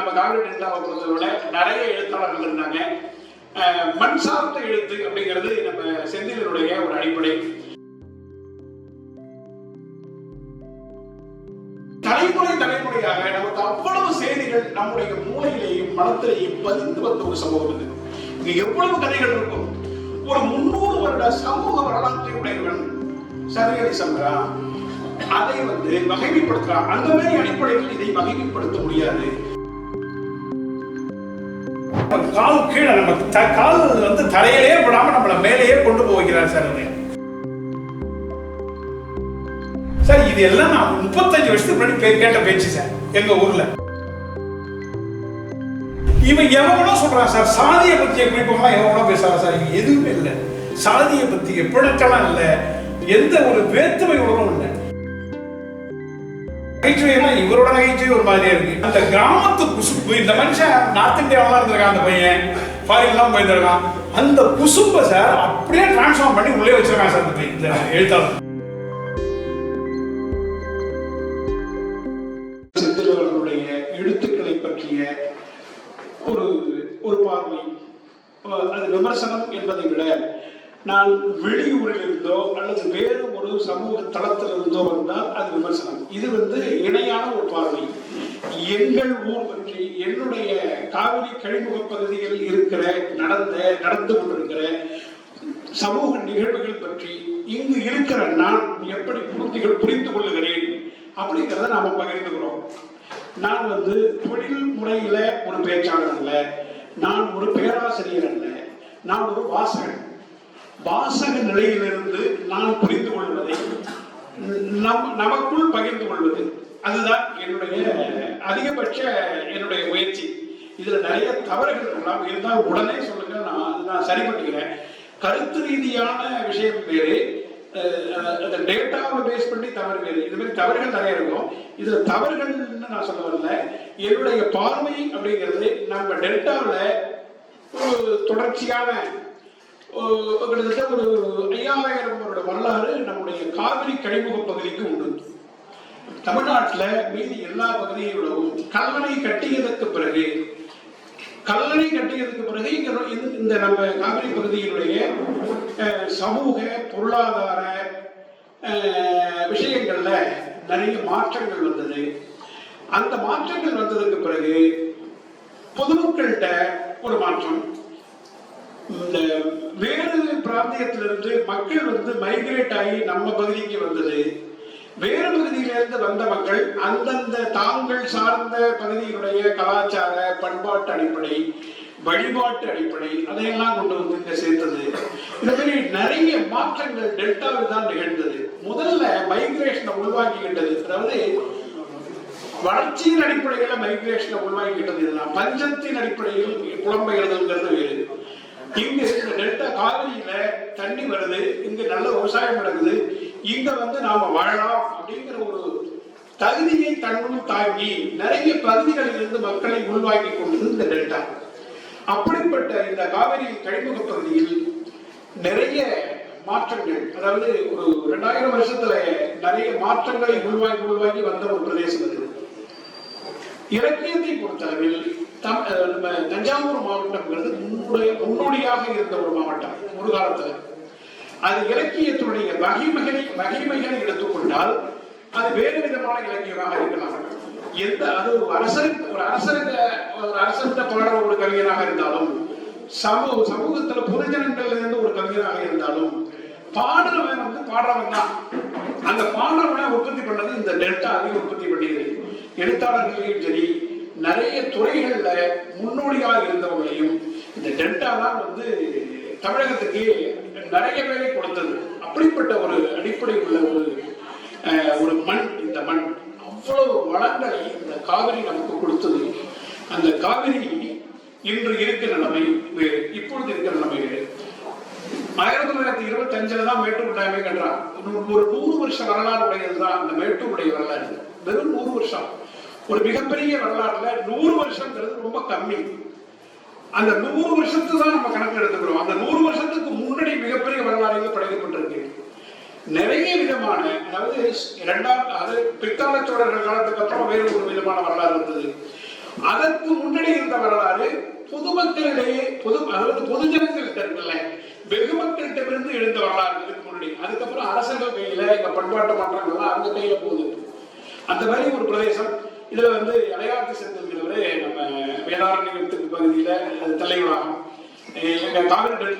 நம்ம காவிரி டெல்டாவை பொறுத்தவரை நிறைய எழுத்தாளர்கள் இருந்தாங்க. மண் சார்ந்த எழுத்து அப்படிங்கிறது நம்ம செந்திலனுடைய ஒரு அடிப்படை. தலைமுறையாக நமக்கு அவ்வளவு செய்திகள் நம்முடைய மூளையிலேயும் மனத்திலேயும் பதிந்து வந்த ஒரு சமூகம் இது. இங்க எவ்வளவு கதைகள் இருக்கும். ஒரு 300 வருட சமூக வரலாற்றை உடையவன் சரியடி சங்கரா அதை வகைப்படுத்துறான். அந்த மாதிரி அடிப்படையில் இதை வகைப்படுத்த முடியாது. கால் கீழே நம்ம கால் தரையிலே விடாம நம்மள மேலேயே கொண்டு போகிறார் சார். சார் இது எல்லாம் நான் 35 வருஷத்துக்கு முன்னாடி கேட்ட பேச்சு சார். எங்க ஊர்ல இவன் எவனோ சொல்றான் சார், சாதியை பத்திய குறிப்புகள்லாம் எவனோ பேசுறான் சார். இங்க எதுவுமே இல்லை, சாதியை பத்திய பிணக்கெல்லாம் இல்லை, எந்த ஒரு வேற்றுமை உணர்வும் இல்லை. நகைச்சுவையெல்லாம் இவரோட நகைச்சுவை ஒரு மாதிரியா இருக்கு. அந்த கிராமத்து குசும்பு, இந்த மனுஷன் நார்த் இந்தியாவெல்லாம் இருந்திருக்கான், அந்த பையன் ஃபாரின்லாம் போயிருந்திருக்கான். அந்த குசும்பை சார் அப்படியே டிரான்ஸ்ஃபார்ம் பண்ணி உள்ளே வச்சிருக்கான் சார் இந்த இந்த எழுத்தாளர். சித்திரவர்களுடைய எழுத்துக்களை பற்றிய ஒரு பார்வை, அது விமர்சனம் என்பதை விட நான் வெளியூரில் இருந்தோ அல்லது வேறு ஒரு சமூக தளத்தில் இருந்தோ வந்தால் அது விமர்சனம். இது இணையான ஒரு பார்வை. எங்கள் ஊர் பற்றி, என்னுடைய காவிரி கழிமுக பகுதியில் இருக்கிற நடந்து கொண்டிருக்கிற சமூக நிகழ்வுகள் பற்றி இங்கு இருக்கிற நான் எப்படி புரிந்து கொள்ளுகிறேன் அப்படிங்கிறத நாம பகிர்ந்துக்கிறோம். நான் தொழில் முறையில ஒரு பேச்சாளர் அல்ல, நான் ஒரு பேராசிரியர் அல்ல, நான் ஒரு வாசக நிலையிலிருந்து நான் புரிந்து கொள்வதை நமக்குள் பகிர்ந்து கொள்வது, அதுதான் என்னுடைய அதிகபட்ச என்னுடைய முயற்சி. இதுல நிறைய தவறுகள் எல்லாம் இருந்தால் உடனே சொல்லுங்க, நான் சரி பண்ணிக்கிறேன். கருத்து ரீதியான விஷயம் வேறு, அந்த டேட்டாவை பேஸ் பண்ணி தவறு வேறு. இது மாதிரி தவறுகள் நிறைய இருக்கும். இதுல தவறுகள்னு நான் சொல்ல வரல, என்னுடைய பார்வை அப்படிங்கிறது நம்ம டெல்டாவில் ஒரு தொடர்ச்சியான கிட்டத்தட்ட ஒரு 5000 வருட வரலாறு நம்முடைய காவிரி கழிமுக பகுதிக்கு உண்டு. தமிழ்நாட்டில் மீதி எல்லா பகுதியோடவும் கல்லணை கட்டியதற்கு பிறகு இந்த நம்ம காவிரி பகுதியினுடைய சமூக பொருளாதார விஷயங்கள்ல நிறைய மாற்றங்கள் வந்தது. அந்த மாற்றங்கள் வந்ததுக்கு பிறகு பொதுமக்கள்கிட்ட ஒரு மாற்றம், இந்த வேறு பிராந்தியத்திலிருந்து மக்கள் மைக்ரேட் ஆகி நம்ம பகுதிக்கு வந்தது. வேறு பகுதியிலிருந்து வந்த மக்கள் அந்தந்த தாங்கள் சார்ந்த பகுதியினுடைய கலாச்சார பண்பாட்டு அடிப்படை, வழிபாட்டு அடிப்படை அதையெல்லாம் கொண்டு இங்க சேர்த்தது. இந்த மாதிரி நிறைய மாற்றங்கள் டெல்டாவில் தான் நிகழ்ந்தது. முதல்ல மைக்ரேஷனை உள்வாங்கிக்கிட்டது, அதாவது வளர்ச்சியின் அடிப்படையில மைக்ரேஷனை உள்வாங்கிக்கிட்டது இதுதான். பஞ்சத்தின் அடிப்படையில் புலம்பெயர்தல்ங்கிறது வேறு. இங்கு இந்த டெல்டா காவிரியில தண்ணி வருது, இங்கு நல்ல விவசாயம் நடக்குது, இங்க நாம வாழலாம் அப்படிங்கிற ஒரு தகுதியை தன்னுள் தாங்கி நிறைய பகுதிகளில் இருந்து மக்களை உள்வாங்கி கொண்டது இந்த டெல்டா. அப்படிப்பட்ட இந்த காவிரி கழிமுக பகுதியில் நிறைய மாற்றங்கள், அதாவது ஒரு 2000 வருஷத்துல நிறைய மாற்றங்களை உள்வாங்கி வந்த ஒரு பிரதேசம் இது. இலக்கியத்தை பொறுத்தளவில் நம்ம தஞ்சாவூர் மாவட்டம்ங்கிறது முன்னோடியாக இருந்த ஒரு மாவட்டம் ஒரு காலத்துல. அது இலக்கியத்துடைய வகைமைகளை எடுத்துக்கொண்டால் அது வேறு விதமான இலக்கியமாக இருக்கலாம். அது ஒரு அரசர்கிட்ட பாடுற ஒரு கவிஞராக இருந்தாலும், சமூகத்துல பொதுஜனங்கள்ல இருந்து ஒரு கவிஞராக இருந்தாலும், பாடுறவன் பாடுறவன் தான். அந்த பாடுறவனை உற்பத்தி பண்ணது இந்த டெல்டா உற்பத்தி பண்ணியது. எழுத்தாளர்களையும் சரி, நிறைய துறைகள்ல முன்னோடியாக இருந்தவங்களையும் இந்த டெல்டா தான் தமிழகத்துக்கு நிறைய பேரை கொடுத்தது. அப்படிப்பட்ட ஒரு அடிப்படை உள்ள ஒரு மண் இந்த மண். அவ்வளவு வளங்களை இந்த காவிரி நமக்கு கொடுத்தது. அந்த காவிரி இன்று இருக்கிற நிலைமை வேறு, இப்பொழுது இருக்கிற நிலைமை வேறு. 1925 தான் மேட்டூர் டேமே கட்டுறான். ஒரு 100 வருஷ வரலாறு உடையதுதான் அந்த மேட்டூருடைய வரலாறு. வெறும் 100 வருஷம். ஒரு மிகப்பெரிய வரலாறுல 100 வருஷம்ங்கிறது ரொம்ப கம்மி. அந்த 100 வருஷத்துக்கு தான் நம்ம கணக்கு எடுத்துக்கிறோம். அந்த 100 வருஷத்துக்கு முன்னாடி மிகப்பெரிய வரலாறு படைக்கப்பட்டிருக்கு. நிறைய விதமான, அதாவது பிற்கால சோழர்கள் காலத்துக்கு அப்புறம் வேறு ஒரு விதமான வரலாறு இருந்தது. அதற்கு முன்னாடி இருந்த வரலாறு பொதுமக்களிடையே அதாவது பொதுஜனங்கள் இருக்குல்ல, வெகுமக்களிடமிருந்து எழுந்த வரலாறு இதுக்கு முன்னாடி. அதுக்கப்புறம் அரசர்கள் கையில இந்த பண்பாட்டு மாற்றங்கள்லாம் அவங்க கையில போகுது. அந்த மாதிரி ஒரு பிரதேசம். இதுல வந்து அலையாத்து செந்தில்கிறவரு நம்ம வேதாரண்யத்துக்கு பகுதியில அது தலைவராகும்.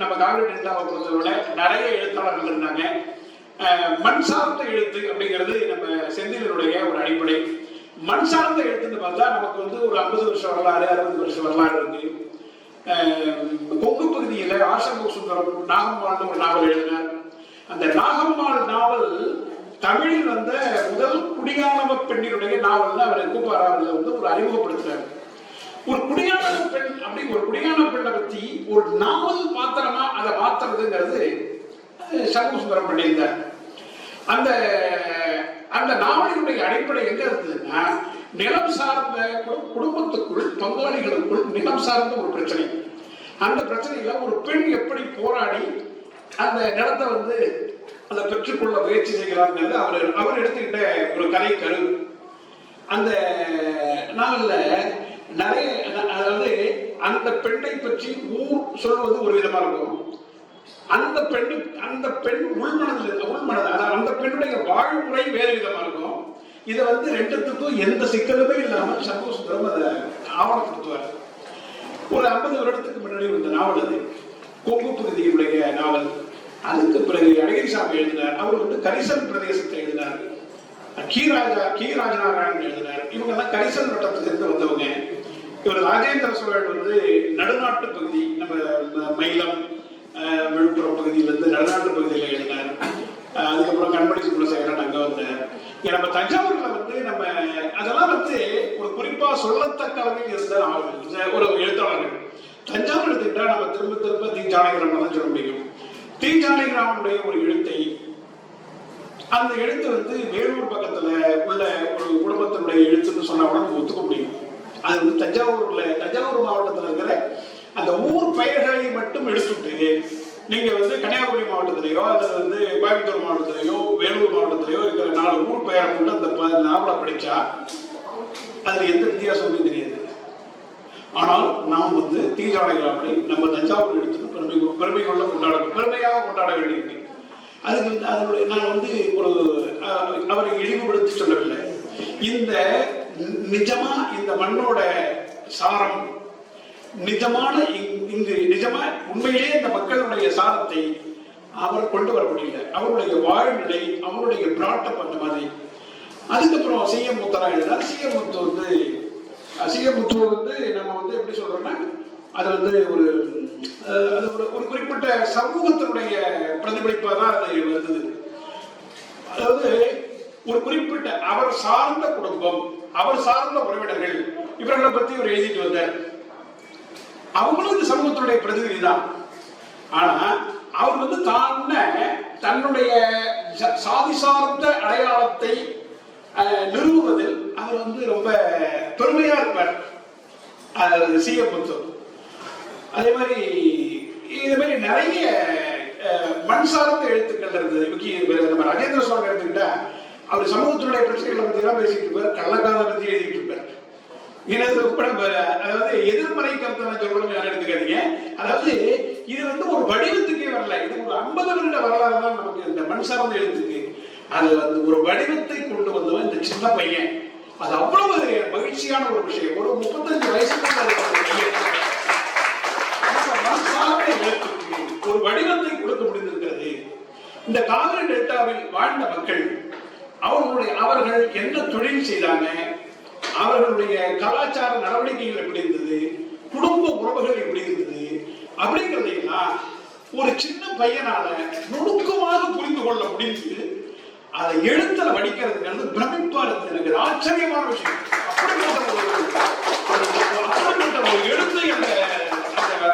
நம்ம காவிரி டெல்டாவை பொறுத்தவரை நிறைய எழுத்தாளர்கள் இருந்தாங்க. மண் சார்ந்த எழுத்து அப்படிங்கிறது நம்ம செந்திலனுடைய ஒரு அடிப்படை. மண் சார்ந்த எழுத்துன்னு பார்த்தா நமக்கு வந்து ஒரு 50 வருஷம் வரலாறு, 60 வருஷம் வரலாறு இருக்கு. கொங்கு பகுதியில ஆசங்க சுந்தரம் நாகம்மாள் ஒரு நாவல் எழுதினார். அந்த நாகம்மாள் நாவல் தமிழில் வந்த முதல் குடியானவ பெண்ணினுடைய நாவல் அவர் கூப்பாராவில் வந்து ஒரு அறிமுகப்படுத்துறாரு. ஒரு குடியானவ பெண் அப்படி ஒரு குடியானவ பெண்ணை பத்தி ஒரு நாவல் பாத்திரமா அதை மாத்துறதுங்கிறது சண்முக சுந்தரம் பண்ணியிருந்தார். அந்த அந்த நாவலினுடைய அடிப்படை எங்க இருந்ததுன்னா, நிலம் சார்ந்த குடும்பத்துக்குள் பங்காளிகளுக்குள் நிலம் சார்ந்த ஒரு பிரச்சனை. அந்த பிரச்சனையில ஒரு பெண் எப்படி போராடி அந்த நிலத்தை வந்து அதை பெற்றுக்கொள்ள முயற்சி செய்கிறாங்கிறது அவர் எடுத்துக்கிட்ட ஒரு கதை கரு. அந்த நாவல்ல நிறைய, அதாவது அந்த பெண்ணை பற்றி ஊர் சொல்வது ஒரு விதமா இருக்கும். அந்த பெண் உள்மனது அந்த பெண்ணுடைய வாழ்முறை வேறு விதமா இருக்கும். இதை வந்து ரெண்டுத்துக்கும் எந்த சிக்கலுமே இல்லாமல் சண்முக சுந்தரம் அதை ஆவணப்படுத்துவார். ஒரு 50 வருடத்துக்கு முன்னாடி இந்த நாவல் அது கொங்கு பகுதியுடைய நாவல். அதுக்கு பிறகு அழகிரிசாமி எழுதினார். அவர் வந்து கரிசல் பிரதேசத்தை எழுதினார். கி ராஜநாராயணன் எழுதினார். இவங்க எல்லாம் கரிசல் வட்டத்துக்கு இருந்து வந்தவங்க. இவர் ராஜேந்திர சோழன் வந்து நடுநாட்டு பகுதி, நம்ம மயிலம் விழுப்புரம் பகுதியிலிருந்து நடுநாட்டு பகுதியில் எழுதினார். அதுக்கப்புறம் கண்மணி சுப்ரசேகரன் அங்க வந்தார். நம்ம தஞ்சாவூர்ல வந்து நம்ம அதெல்லாம் வந்து ஒரு குறிப்பா சொல்லத்தக்க அளவில் இருந்த ஒரு எழுத்தாளர்கள். தஞ்சாவூர் எடுத்துக்கிட்டா நம்ம திரும்ப தி ஜானகிராமன் தான் சொல்ல முடியும். தி ஜானகிராமனுடைய ஒரு எழுத்தை, அந்த எழுத்து வந்து வேலூர் பக்கத்துல உள்ள ஒரு குடும்பத்தினுடைய எழுத்துன்னு சொன்னா கூட நம்ம ஒத்துக்க முடியும். அது வந்து தஞ்சாவூர் மாவட்டத்தில் இருக்கிற அந்த ஊர் பெயர்களை மட்டும் எடுத்துட்டு நீங்க வந்து கன்னியாகுமரி மாவட்டத்திலேயோ அல்லது வந்து கோயம்புத்தூர் மாவட்டத்திலேயோ வேலூர் மாவட்டத்திலேயோ இருக்கிற 4 ஊர் பெயரை கொண்டு அந்த நாவலை படிச்சா அதுல எந்த வித்தியாசமும் தெரியாது. ஆனால் நாம் வந்து தி ஜானகிராமனை நம்ம தஞ்சாவூர் எடுத்து பெருமையாக கொண்டாட வேண்டியிருக்கு. அதுக்கு வந்து அதனுடைய நான் வந்து ஒரு அவரை இழிவுபடுத்தி சொல்லவில்லை. இந்த நிஜமா இந்த மண்ணோட சாரம் நிஜமான நிஜமா உண்மையிலேயே இந்த மக்களுடைய சாரத்தை அவர் கொண்டு வர முடியல. அவருடைய வாழ்நிலை, அவருடைய பிராட்டப் அந்த மாதிரி. அதுக்கப்புறம் சீயமுத்தரா எழுதினார். சீயமுத்து வந்து நம்ம வந்து எப்படி சொல்றோம்னா, அது வந்து ஒரு குறிப்பிட்ட சமூகத்தினுடைய பிரதிபலிப்பாக தான் அது வந்தது. அதாவது ஒரு குறிப்பிட்ட அவர் சார்ந்த குடும்பம், அவர் சார்ந்த உறவினர்கள், இவர்களை பத்தி அவர் எழுதிட்டு வந்தார். அவங்களும் இந்த சமூகத்தினுடைய பிரதிநிதி தான். ஆனா அவர் வந்து தன்னுடைய சாதி சார்ந்த அடையாளத்தை நிறுவுவதில் அவர் வந்து ரொம்ப பெருமையா இருப்பார். சீயமுத்து அதே மாதிரி இது மாதிரி நிறைய மண் சார்ந்த எழுத்துக்கள் இருந்தது. நம்ம ராஜேந்திர சோழன் எடுத்துக்கிட்டா அவர் சமூகத்தினுடைய பிரச்சனைகளை பத்தி தான் பேசிட்டு இருப்பார். கள்ளக்காதலை பத்தி எழுதிட்டு இருப்பார். அதாவது எதிர்மறை கருத்தை சொல்றோம் யாரும் எடுத்துக்காதீங்க. அதாவது இது வந்து ஒரு வடிவத்துக்கே வரல. இது ஒரு 50 வருட வரலாறு தான் நமக்கு இந்த மண் சார்ந்த எழுத்துக்கு. அது வந்து ஒரு வடிவத்தை கொண்டு வந்தவன் இந்த சின்ன பையன். அது அவ்வளவு மகிழ்ச்சியான ஒரு விஷயம். ஒரு 35 வயசுக்கு மண் சார்ந்த எழுத்துக்கு ஒரு வடிவத்தை கொடுக்க முடிந்திருக்கிறது. இந்த காவிரி டெல்டாவில் வாழ்ந்த மக்கள் அவர்கள் என்ன தொழில் செய்தாங்க, அவர்களுடைய கலாச்சார நடவடிக்கைகள் எப்படி இருந்தது, குடும்ப உறவுகள் எப்படி இருந்தது அப்படிங்கிறதையெல்லாம் ஒரு சின்ன பையனால நுணுக்கமாக புரிந்து கொள்ள முடிந்து அதை எழுத்துல வடிக்கிறதுங்கிறது பிரமிப்பா இருக்கு. எனக்கு ஆச்சரியமான விஷயம். அப்படிப்பட்ட ஒரு எழுத்தை அந்த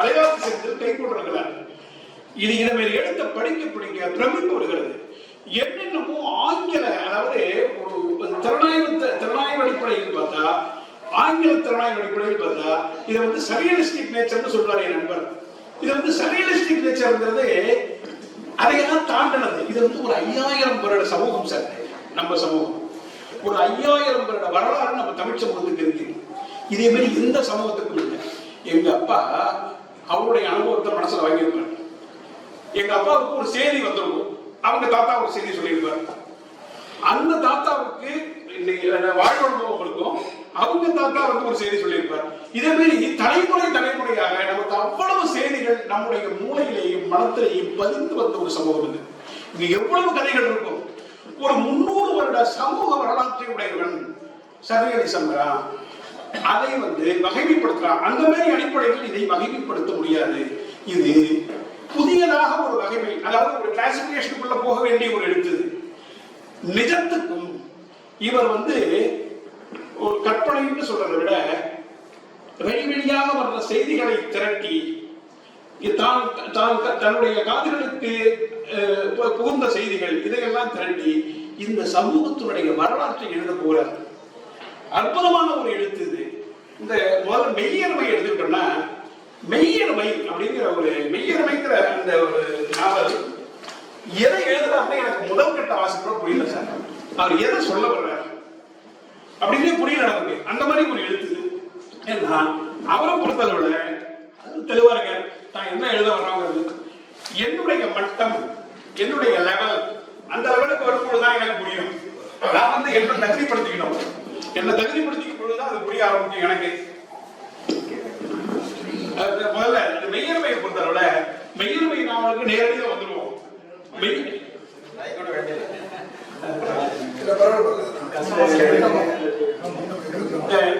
அலையாத்து சென்று கை கொண்டிருக்கிறார். இது இதை எழுத்த படிக்க பிரமிப்பு வருகிறது. என்னென்னமோ ஆங்கில, அதாவது ஒரு திறனாய்வு அடிப்படையில் பார்த்தா, ஆங்கில திறனாய்வு அடிப்படையில் பார்த்தா இதை வந்து சரியலிஸ்டிக் நேச்சர்னு சொல்றாரு என் நண்பர். இது வந்து சரியலிஸ்டிக் நேச்சர்ங்கிறது அதையெல்லாம் தாண்டினது. இது வந்து ஒரு 5000 வருட சமூகம் சார். நம்ம சமூகம் ஒரு 5000 வருட வரலாறு நம்ம தமிழ் சமூகத்துக்கு இருக்கு. இதே மாதிரி எந்த சமூகத்துக்கும் இல்லை. எங்க அப்பா அவருடைய அனுபவத்தை மனசுல வாங்கியிருப்பார். எங்க அப்பாவுக்கு ஒரு செய்தி வந்திருக்கும், அவங்க தாத்தா ஒரு செய்தி சொல்லியிருப்பார். அந்த தாத்தாவுக்கு வாழ்வனுபவங்களுக்கும் அவங்க தாத்தா வந்து ஒரு செய்தி சொல்லியிருப்பார். இதே மாதிரி தலைமுறையாக நமக்கு அவ்வளவு செய்திகள் நம்முடைய மூளையிலேயும் மனத்திலேயும் பதிந்து வந்த ஒரு சமூகம் இது. இங்க எவ்வளவு கதைகள் இருக்கும். ஒரு 300 வருட சமூக வரலாற்றை உடையவன் சர்வேலி சம்பரா அதை வந்து வகைமைப்படுத்துறான். அந்த மாதிரி அடிப்படையில் இதை வகைமைப்படுத்த முடியாது. இது புதியதாக ஒரு வகைமை, அதாவது ஒரு கிளாசிபிகேஷனுக்குள்ள போக வேண்டிய ஒரு எழுத்து. நிஜத்துக்கும் இவர் வந்து ஒரு கற்பனைன்னு சொல்றதை விட வெளிவெளியாக வர்ற செய்திகளை திரட்டி தன்னுடைய காதுகளுக்கு புகுந்த செய்திகள் இதையெல்லாம் திரட்டி இந்த சமூகத்தினுடைய வரலாற்றை எழுத போறார். அற்புதமான ஒரு எழுத்து இது. இந்த முதல்ல மெய்யர்மை எடுத்துக்கிட்டோம்னா, மெய்யர்மை அப்படிங்கிற ஒரு மெய்யர்மைங்கிற அந்த ஒரு நாவல் எதை எழுதுறாருன்னு எனக்கு முதல் கட்ட வாசிப்போட புரியல சார். அவர் எதை சொல்ல வர்றார் அப்படின்னே புரியல நமக்கு. அந்த மாதிரி ஒரு எழுத்து. ஏன்னா அவரை பொறுத்தளவுல தெளிவா இருக்க நான் என்ன எழுத வர்றாங்கிறது என்னுடைய மட்டம், என்னுடைய லெவல், அந்த லெவலுக்கு வரும்பொழுதுதான் எனக்கு புரியும். நான் வந்து என்ன தகுதிப்படுத்திக்கணும், என்ன தகுதிப்படுத்திக்கும் பொழுதுதான் அது புரிய ஆரம்பிக்கும் எனக்கு. முதல்ல இந்த மெய்யர்மையை பொறுத்தளவுல மெய்யர்மை நாவலுக்கு நேரடியாக வந்துடுவோம்.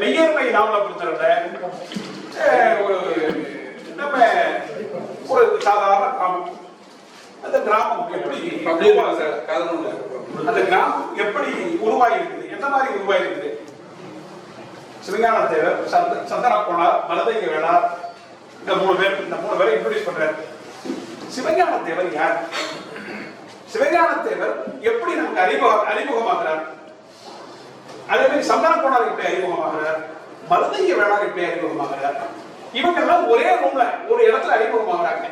மெய்யர்மை நாவலை பொறுத்தளவுல நம்ம ஒரு சாதாரண கிராமம். அந்த கிராமம் எப்படி அந்த கிராமம் எப்படி உருவாகி இருக்குது, எந்த மாதிரி உருவாகி இருக்குது? சிவஞான தேவர், சந்தன கோனார், மருதைய வேளார், இந்த மூணு பேரை இன்ட்ரோடியூஸ் பண்றாரு. சிவஞான தேவர் யார்? சிவஞான தேவர் எப்படி நமக்கு அறிமுகமாகிறார்? அதே மாதிரி சந்தன கோனார் எப்படி அறிமுகமாகிறார்? மருதைய வேளார் எப்படி அறிமுகமாகிறார்? இவங்க எல்லாம் ஒரே ரூம்ல ஒரு இடத்துல அறிமுகமாகறாங்க.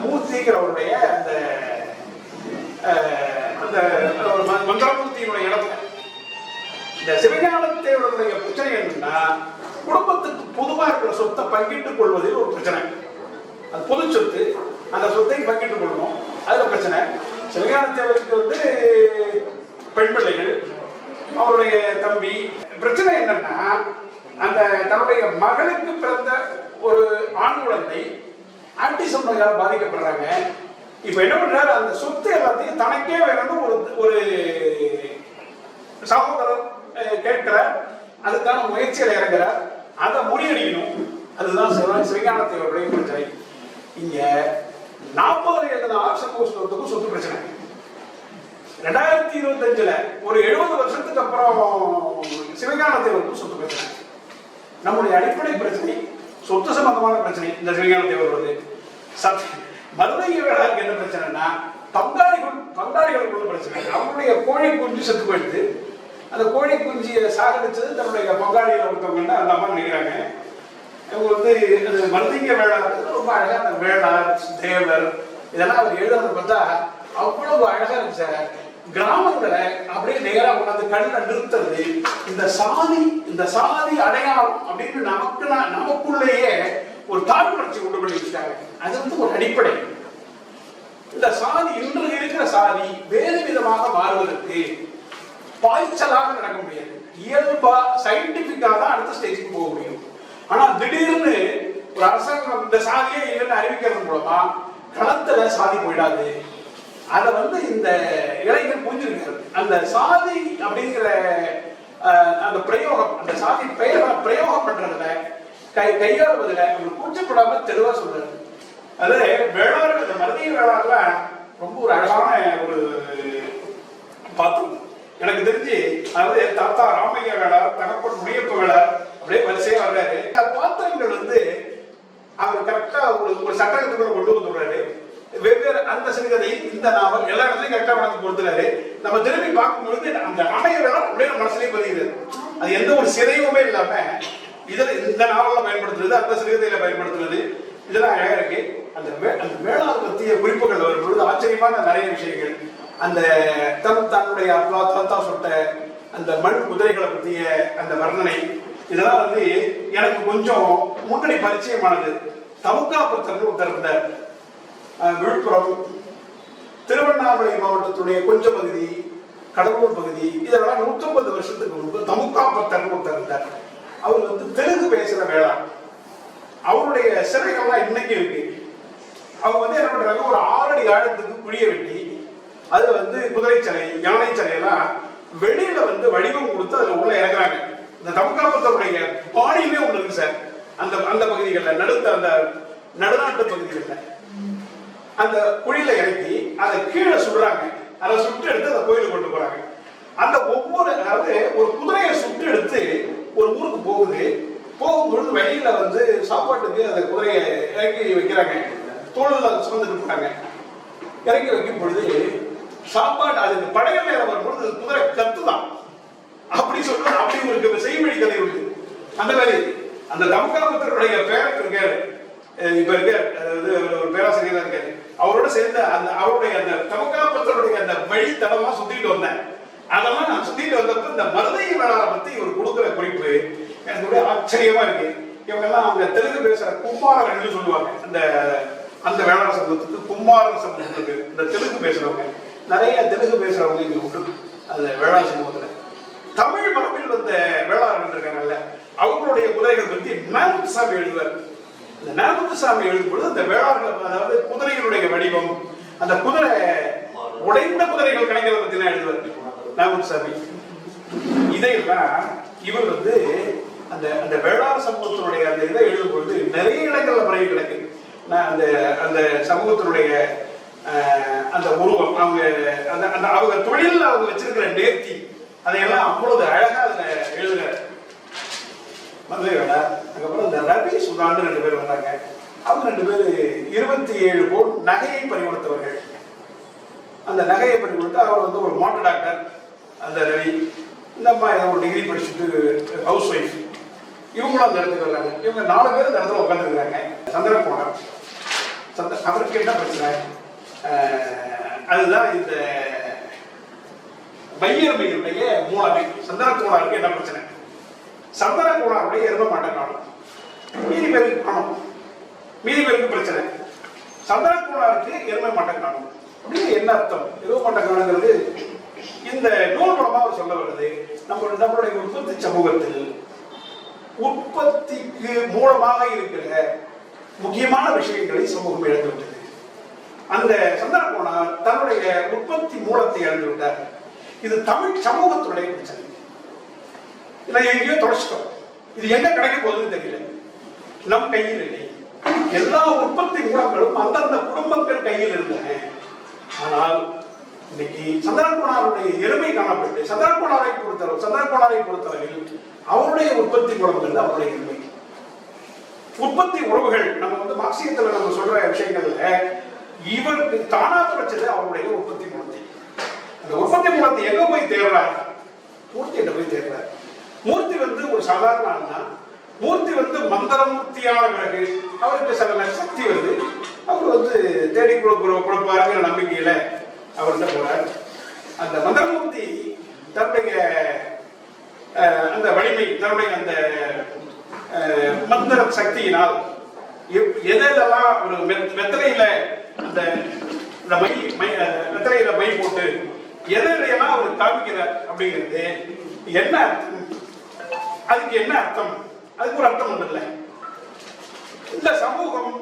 மூர்த்திங்கிறவருடைய அந்த மந்திரமூர்த்தியினுடைய இடத்துல. இந்த சிவஞானத்தேவருடைய பிரச்சனை என்னன்னா, குடும்பத்துக்கு பொதுவா இருக்கிற சொத்தை பங்கிட்டுக் கொள்வதில் ஒரு பிரச்சனை. அது பொது சொத்து, அந்த சொத்தை பங்கிட்டுக் கொள்ளணும், அதுல பிரச்சனை. சிவஞானத்தேவருக்கு வந்து பெண் பிள்ளைகள், அவருடைய தம்பி. பிரச்சனை என்னன்னா, அந்த தன்னுடைய மகளுக்கு பிறந்த ஒரு ஆண் குழந்தை ஆன்டிசம் நோயால் பாதிக்கப்படுறாங்க. இப்ப என்ன பண்றாரு, அந்த சொத்து எல்லாத்தையும் தனக்கே வேணும்னு ஒரு சகோதரர் கேட்கிறார். அதுக்கான முயற்சியில் இறங்குறார். அதை முறியடிக்கணும். அதுதான் சிவஞானத்தேவருடைய பிரச்சனை. இங்க 40 எழுதின ஆர்ஷகோஸ்தவத்துக்கும் சொத்து பிரச்சனை. 2025 ஒரு 70 வருஷத்துக்கு அப்புறம் சிவஞானத்தேவருக்கும் சொத்து பிரச்சனை. நம்முடைய அடிப்படை பிரச்சனை சொத்து சம்பந்தமான பிரச்சனை. இந்த சிவஞானத்தேவரோடு மருதைய வேளாருக்கு என்ன பிரச்சனைனா, பங்காளிகளுக்குள்ள பிரச்சனை. அவங்களுடைய கோழி குஞ்சு செத்து போயிடுது. அந்த கோழி குஞ்சியை சாகடிச்சது தன்னுடைய பங்காளியில் ஒருத்தவங்க அந்த அம்மா நினைக்கிறாங்க. இவங்க வந்து மருதைய வேளாறு ரொம்ப அழகா, அந்த வேளார் தேவர் இதெல்லாம் அவர் எழுதுறத பார்த்தா அவ்வளவு அழகா இருந்துச்சு சார். கிராமங்களை அப்படியே நேரா கொண்டாந்து கண்ணில் நிறுத்துறது. இந்த சாதி அடையாளம் அப்படின்னு நமக்குள்ளேயே ஒரு தாழ்வுணர்ச்சி உண்டு பண்ணி வச்சுட்டாங்க. அது வந்து ஒரு அடிப்படை. இந்த சாதி, இன்று இருக்கிற சாதி வேறு விதமாக மாறுவதற்கு பாய்ச்சலாக நடக்க முடியாது. இயல்பா சயின்டிபிக்கா தான் அடுத்த ஸ்டேஜுக்கு போக முடியும். ஆனா திடீர்னு ஒரு அரசாங்கம் இந்த சாதியே இல்லைன்னு அறிவிக்கிறது மூலமா களத்துல சாதி போயிடாது. அதை வந்து இந்த இளைஞர் புரிஞ்சிருக்காரு. அந்த சாதி அப்படிங்கிற அந்த பிரயோகம், அந்த சாதி பிரயோகம் பண்றதுல கையாளுவதில் அவர் கூச்சப்படாம தெளிவா சொல்றாரு. அது வேளாண், இந்த மருதைய வேளாண்ல ரொம்ப ஒரு அழகான ஒரு பாத்திரம் எனக்கு தெரிஞ்சு. அதாவது தாத்தா ராமையா வேளார், தகப்பன் முனியப்ப வேளார், அப்படியே வரிசையா வர்றாரு. பாத்திரங்கள் வந்து அவர் கரெக்டா ஒரு சட்டகத்துக்குள்ள கொண்டு வந்துடுறாரு. வெவ்வேறு அந்த சிறுகதை, இந்த நாவல் எல்லா இடத்துலையும் கரெக்டா வளர்ந்து கொடுத்துறாரு. நம்ம திரும்பி பார்க்கும் பொழுது அந்த ராமையா வேளார் அப்படியே மனசுலேயே பதிகிறது. அது எந்த ஒரு சிதைவுமே இல்லாம இதுல இந்த நாவல்ல பயன்படுத்துறது, அந்த சிறுகதையில பயன்படுத்துறது, இதெல்லாம் அழகா இருக்கு. அந்த வேளாண் பற்றிய குறிப்புகள் வரும் பொழுது ஆச்சரியமான நிறைய விஷயங்கள். அந்த தன்னுடைய அப்பா தாத்தா சொட்ட அந்த மண் குதிரைகளை பற்றிய அந்த வர்ணனை, இதெல்லாம் வந்து எனக்கு கொஞ்சம் முன்னணி பரிச்சயமானது. தமுக்காபுத்தர்னு ஒருத்தர் இருந்தார். விழுப்புரம், திருவண்ணாமலை மாவட்டத்துடைய கொஞ்சம் பகுதி, கடலூர் பகுதி, இதெல்லாம் 150 வருஷத்துக்கு முன்பு தமுக்காபுத்தர்னு ஒருத்தர் இருந்தார். அவர் வந்து தெலுங்கு பேசுற வேளாண். அவருடைய சிறைகள்லாம் இன்னைக்கு இருக்கு. அவங்க வந்து என்ன பண்றாங்க, ஒரு 6 அடி ஆழத்துக்கு குழிய வெட்டி அதுல வந்து குதிரை சிலை, யானை சிலையெல்லாம் வெளியில வந்து வடிவம் கொடுத்து அதுல உள்ள இறங்குறாங்க. இந்த தமுக்காபுத்தருடைய பாடியுமே ஒண்ணு இருக்கு சார். அந்த அந்த பகுதிகளில் அந்த நடுநாட்டு பகுதிகளில் அந்த குழியில இறக்கி அதை கீழே சுடுறாங்க. அதை சுட்டு எடுத்து அந்த கோயிலுக்கு கொண்டு போறாங்க. அந்த ஒவ்வொரு, அதாவது ஒரு குதிரையை சுட்டு எடுத்து ஒரு ஊருக்கு போகும்பொழுது வழியில வந்து சாப்பாட்டுக்கு அந்த குதிரையை இறக்கி வைக்கிறாங்க. தோளில் சுமந்துட்டு போறாங்க. இறக்கி வைக்கும் பொழுது சாப்பாடு அதுக்கு படையல் நேரம் வரும்பொழுது குதிரை கத்துதான். அப்படி சொல்ற அப்படி ஒரு செய்வழி கதை உண்டு. அந்த மாதிரி அந்த தமுக்காபுத்தருடைய பேரன் இருக்காரு, இப்ப இருக்காரு, அதாவது ஒரு பேராசிரியர் இருக்காரு. அவரோட சேர்ந்து அந்த அவருடைய அந்த தமுக்காபுத்தருடைய அந்த வழி தடம்லாம் சுத்திட்டு வந்தேன். அதெல்லாம் நான் சுத்திட்டு வந்தப்ப இந்த மருதைய வேளாளை பத்தி இவர் கொடுக்குற குறிப்பு எனக்கு ஆச்சரியமா இருக்கு. இவங்க எல்லாம் அவங்க தெலுங்கு பேசுற கும்மாரர்கள் சொல்லுவாங்க. அந்த அந்த வேளாண் சமூகத்துக்கு கும்மாரன் சமூகத்துக்கு இந்த தெலுங்கு பேசுறவங்க, நிறைய தெலுங்கு பேசுறவங்க இங்க உண்டு. அந்த வேளாண் சமூகத்துல தமிழ் மரபில் வந்த வேளாளர்கள் இருக்காங்கல்ல, அவங்களுடைய குதிரைகள் பற்றி நாமத்துசாமி எழுதுவார். இந்த நாமத்துசாமி எழுதும்பொழுது அந்த வேளாளர்கள், அதாவது குதிரைகளுடைய வடிவம், அந்த குதிரை உடைந்த குதிரைகள் கிடைக்கிறத பத்தி தான் எழுதுவார் நாமத்துசாமி. இதையெல்லாம் இவர் வந்து அந்த அந்த வேளாண் சமூகத்தினுடைய அந்த இதை எழுதும் பொழுது நிறைய இடங்கள்ல பரவி கிடக்கு. அந்த அந்த சமூகத்தினுடைய அந்த உருவம், அவங்க அந்த அந்த அவங்க தொழில் அவங்க வச்சிருக்கிற நேர்த்தி, அதையெல்லாம் அவ்வளவு அழகா அதுல எழுதுறாரு மதுரை வேளார். அதுக்கப்புறம் இந்த ரவி சுதான்னு 2 பேர் வந்தாங்க. அவங்க 2 பேர் 27 கோடி நகையை பறிகொடுத்தவர்கள். அந்த நகையை பறிகொடுத்து அவர் வந்து ஒரு மோட்டர் டாக்டர். அந்த ரவி, இந்த அம்மா ஒரு டிகிரி படிச்சுட்டு ஹவுஸ் ஒய்ஃப். இவங்களும் அந்த இடத்துக்கு வர்றாங்க. இவங்க 4 பேர் அந்த இடத்துல உட்காந்துருக்காங்க. சந்திரகோணர் அவருக்கு என்ன பிரச்சனை, அதுதான் இந்த மையமையுடைய மூலமை. சந்திரகோணருக்கு என்ன பிரச்சனை, சந்திரகோணருடைய எரும மாட்டை காணும், மீதி பேருக்கு காணும், மீதி பேருக்கு பிரச்சனை. சந்திரகோணருக்கு எருமை மாட்டை காணும் அப்படின்னு என்ன அர்த்தம்? எரும மாட்டை காணுங்கிறது இந்த நூல் மூலமா அவர் சொல்ல வருது. நம்மளுடைய உற்பத்தி சமூகத்தில் உற்பத்திக்கு மூலமாக இருக்கிற முக்கியமான விஷயங்களை சமூகம் இழந்துவிட்டது. அந்த சந்திரகோணர் தன்னுடைய உற்பத்தி மூலத்தை இழந்து விட்டார். இது தமிழ் சமூகத்துடைய பிரச்சனை. இதை எங்கேயோ தொலைச்சிட்டோம். இது எங்க கிடைக்க போகுதுன்னு தெரியல. நம் கையில் இல்லை. எல்லா உற்பத்தி மூலங்களும் அந்தந்த குடும்பங்கள் கையில் இருந்தன. ஆனால் இன்னைக்கு சந்திரகோணருடைய எருமை காணப்பட்டு சந்திரகோணரை பொறுத்தளவில் அவருடைய உற்பத்தி மூலங்கள் அவருடைய எருமை. உற்பத்தி உறவுகள் நம்ம வந்து மார்க்சியத்துல நம்ம சொல்ற விஷயங்கள்ல இவருக்கு தானா கிடைச்சது அவருடைய உற்பத்தி மூலத்தை. அந்த உற்பத்தி மூலத்தை எங்க போய் தேடுறார்? மூர்த்திகிட்ட போய் தேடுறார். மூர்த்தி வந்து ஒரு சாதாரண ஆள் தான். மூர்த்தி வந்து மந்திரமூர்த்தியான பிறகு அவருக்கு சில சக்தி வருது. அவர் வந்து தேடி கொடுப்பாருங்கிற நம்பிக்கையில அவர்கிட்ட போறார். அந்த மந்திரமூர்த்தி தன்னுடைய அந்த வலிமை, தன்னுடைய அந்த மந்திர சக்தியினால் எதெல்லாம் ஒரு வெத்தலையில அந்த வெத்தலையில மை போட்டு எதையெல்லாம் அவர் காமிக்கிறார் அப்படிங்கிறது என்ன அர்த்தம்? அதுக்கு என்ன அர்த்தம்? அதுக்கு ஒரு அர்த்தம் ஒண்ணு இல்லை. இந்த சமூகம்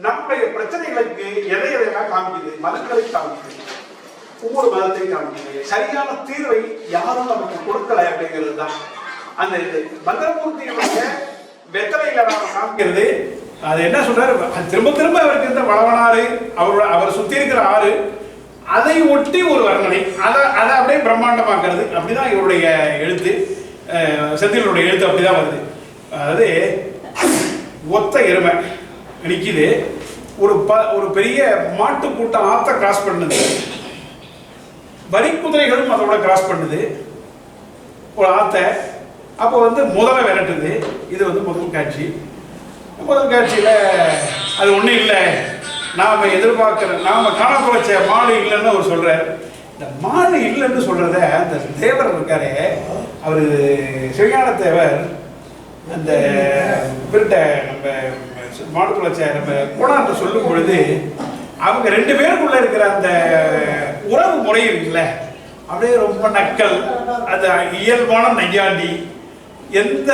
நம்முடைய பிரச்சனைகளுக்கு எதையெல்லாம் காமிக்குது? மதங்களை காமிக்குது, ஒவ்வொரு மதத்தையும் காமிக்குது. சரியான தீர்வை யாரும் நமக்கு கொடுக்கல அப்படிங்கிறது தான் அந்த இது. மந்திரமூர்த்தியுடைய வெத்தலையில நாம காமிக்கிறது. அது என்ன சொல்றாரு? திரும்ப திரும்ப அவருக்கு இந்த வளவனாறு, அவர் சுத்தி இருக்கிற ஆறு, அதை ஒட்டி ஒரு வர்ணனை, அதை அப்படியே பிரம்மாண்டமாக்குறது. அப்படிதான் இவருடைய எழுத்து, செந்திலுடைய எழுத்து அப்படிதான் வருது. அதாவது ஒத்த எருமை நிற்கிது, ஒரு பெரிய மாட்டு கூட்டம் ஆத்த கிராஸ் பண்ணுது, வரி குதிரைகளும் அதோட கிராஸ் பண்ணுது ஒரு ஆத்த. அப்போ வந்து முதல்ல விரட்டுது. இது வந்து முதல் காட்சி. முதல் காட்சியில் அது ஒன்றும் இல்லை, நாம் எதிர்பார்க்குற நாம் காண வச்ச மாடு இல்லைன்னு அவர் சொல்கிறார். இந்த மாடு இல்லைன்னு சொல்கிறத அந்த தேவர் இருக்காரே, அவர் சிவஞான தேவர் அந்த இவர்கிட்ட நம்ம மாடுக்குள்ள நம்ம கோணார்ட்ட சொல்லும் பொழுது அவங்க 2 பேருக்குள்ள இருக்கிற அந்த உறவு முறை இருக்குல்ல, அப்படியே ரொம்ப நக்கல், அது இயல்பான நையாண்டி, எந்த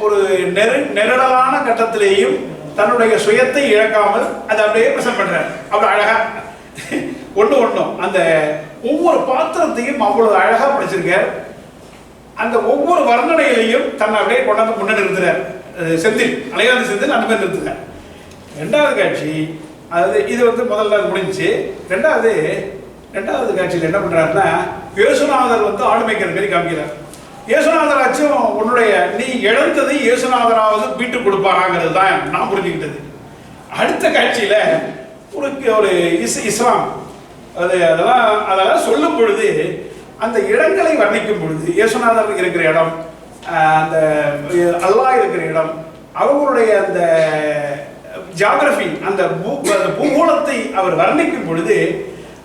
ஒரு நெருடலான கட்டத்திலேயும் தன்னுடைய சுயத்தை இழக்காமல் அதை அப்படியே பிரசன்ட் பண்றாரு. அப்படி அழகா ஒன்றும் அந்த ஒவ்வொரு பாத்திரத்தையும் அவ்வளவு அழகா படிச்சிருக்கார். அந்த ஒவ்வொரு வர்ணனையிலையும் தன்னை அப்படியே கொண்டாந்து முன்னாடி நிறுத்துறார். செந்தில் அலையாந்து செந்தில் அந்த மாதிரி நிறுத்துறார். 2வது காட்சி, அதாவது இது முதல்ல முடிஞ்சு, ரெண்டாவது காட்சியில் என்ன பண்றாருன்னா, இயேசுநாதர் ஆடு மேய்க்கிற மாதிரி காமிக்கிறார். இயேசுநாதராச்சும் உன்னுடைய நீ இழந்ததை இயேசுநாதராவது மீட்டு கொடுப்பாராங்கிறது தான் நான் புரிஞ்சுக்கிட்டது. அடுத்த காட்சியில ஒரு இஸ்லாம் அதெல்லாம் சொல்லும் பொழுது அந்த இடங்களை வர்ணிக்கும் பொழுது இயேசுநாதர் இருக்கிற இடம், அந்த அல்லாஹ் இருக்கிற இடம், அவங்களுடைய அந்த ஜியாகிரபி, அந்த பூகோளத்தை அவர் வர்ணிக்கும் பொழுது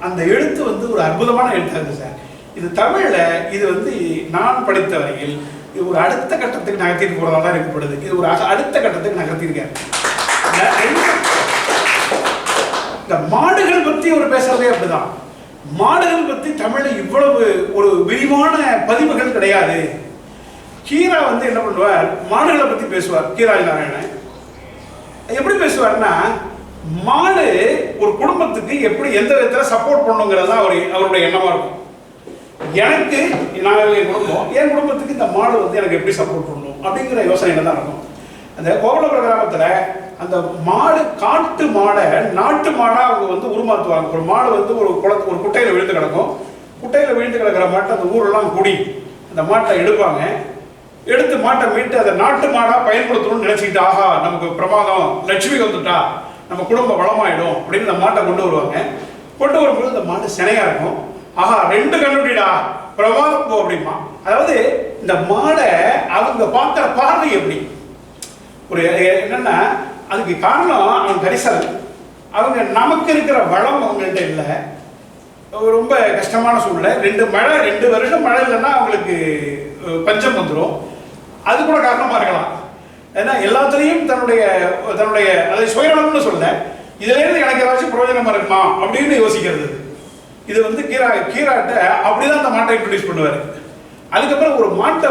அந்த எழுத்து ஒரு அற்புதமான எழுத்தாக இருக்கு சார். இது தமிழ்ல இது நான் படித்த வரையில் இது ஒரு அடுத்த கட்டத்துக்கு நகர்த்திட்டு போறதா தான் இருக்கப்படுது. இது ஒரு அடுத்த கட்டத்துக்கு நகர்த்திருக்காரு. இந்த மாடுகள் பத்தி ஒரு பேசுறதே அப்படிதான். மாடுகள் பத்தி தமிழ்ல இவ்வளவு ஒரு விரிவான பதிவுகள் கிடையாது. கீரா என்ன பண்ணுவார், மாடுகளை பத்தி பேசுவார். கீரா நாராயணன் எப்படி பேசுவார்னா, மாடு ஒரு குடும்பத்துக்கு எப்படி எந்த விதத்துல சப்போர்ட் பண்ணுங்கிறது தான் அவருடைய எண்ணமா இருக்கும். எனக்கு என் குடும்பத்துக்கு இந்த மாடு எனக்கு எப்படி சப்போர்ட் பண்ணணும் அப்படிங்கிற யோசனையில தான் இருக்கும். அந்த கோவலபுரம் கிராமத்துல அந்த மாடு, காட்டு மாடை நாட்டு மாடா அவங்க உருமாத்துவாங்க. ஒரு மாடு ஒரு குட்டையில விழுந்து கிடக்கும். குட்டையில விழுந்து கிடக்கிற மாட்டை அந்த ஊரெல்லாம் கூடி அந்த மாட்டை எடுப்பாங்க. எடுத்து மாட்டை மீட்டு அதை நாட்டு மாடா பயன்படுத்தணும்னு நினைச்சுக்கிட்டு, ஆஹா நமக்கு பிரமாதம், லட்சுமி வந்துட்டா, நம்ம குடும்பம் வளமாயிடும் அப்படின்னு அந்த மாட்டை கொண்டு வருவாங்க. கொண்டு வரும்போது அந்த மாடு சினையா இருக்கும். ஆஹா 2 கண்ணுடிடா பிரமாதம் போ அப்படிமா. அதாவது இந்த மாடை அவங்க பார்க்கிற பார்வை எப்படி ஒரு என்னன்னா, அதுக்கு காரணம் அவன் கரிசல். அவங்க நமக்கு இருக்கிற வளம் அவங்கள்ட்ட இல்லை. ரொம்ப கஷ்டமான சூழ்நிலை. 2 வருஷம் மழை இல்லைன்னா அவங்களுக்கு பஞ்சம் வந்துடும். அது கூட காரணமா இருக்கலாம். ஏன்னா எல்லாத்துலேயும் தன்னுடைய அதை சுயநலம்னு சொல்ல, இதுல இருந்து எனக்கு ஏதாச்சும் பிரயோஜனமா இருக்குமா அப்படின்னு யோசிக்கிறது. இது கீராட்ட அப்படிதான் அந்த மாட்டை இன்ட்ரோடியூஸ் பண்ணுவாரு. அதுக்கப்புறம் ஒரு மாட்டை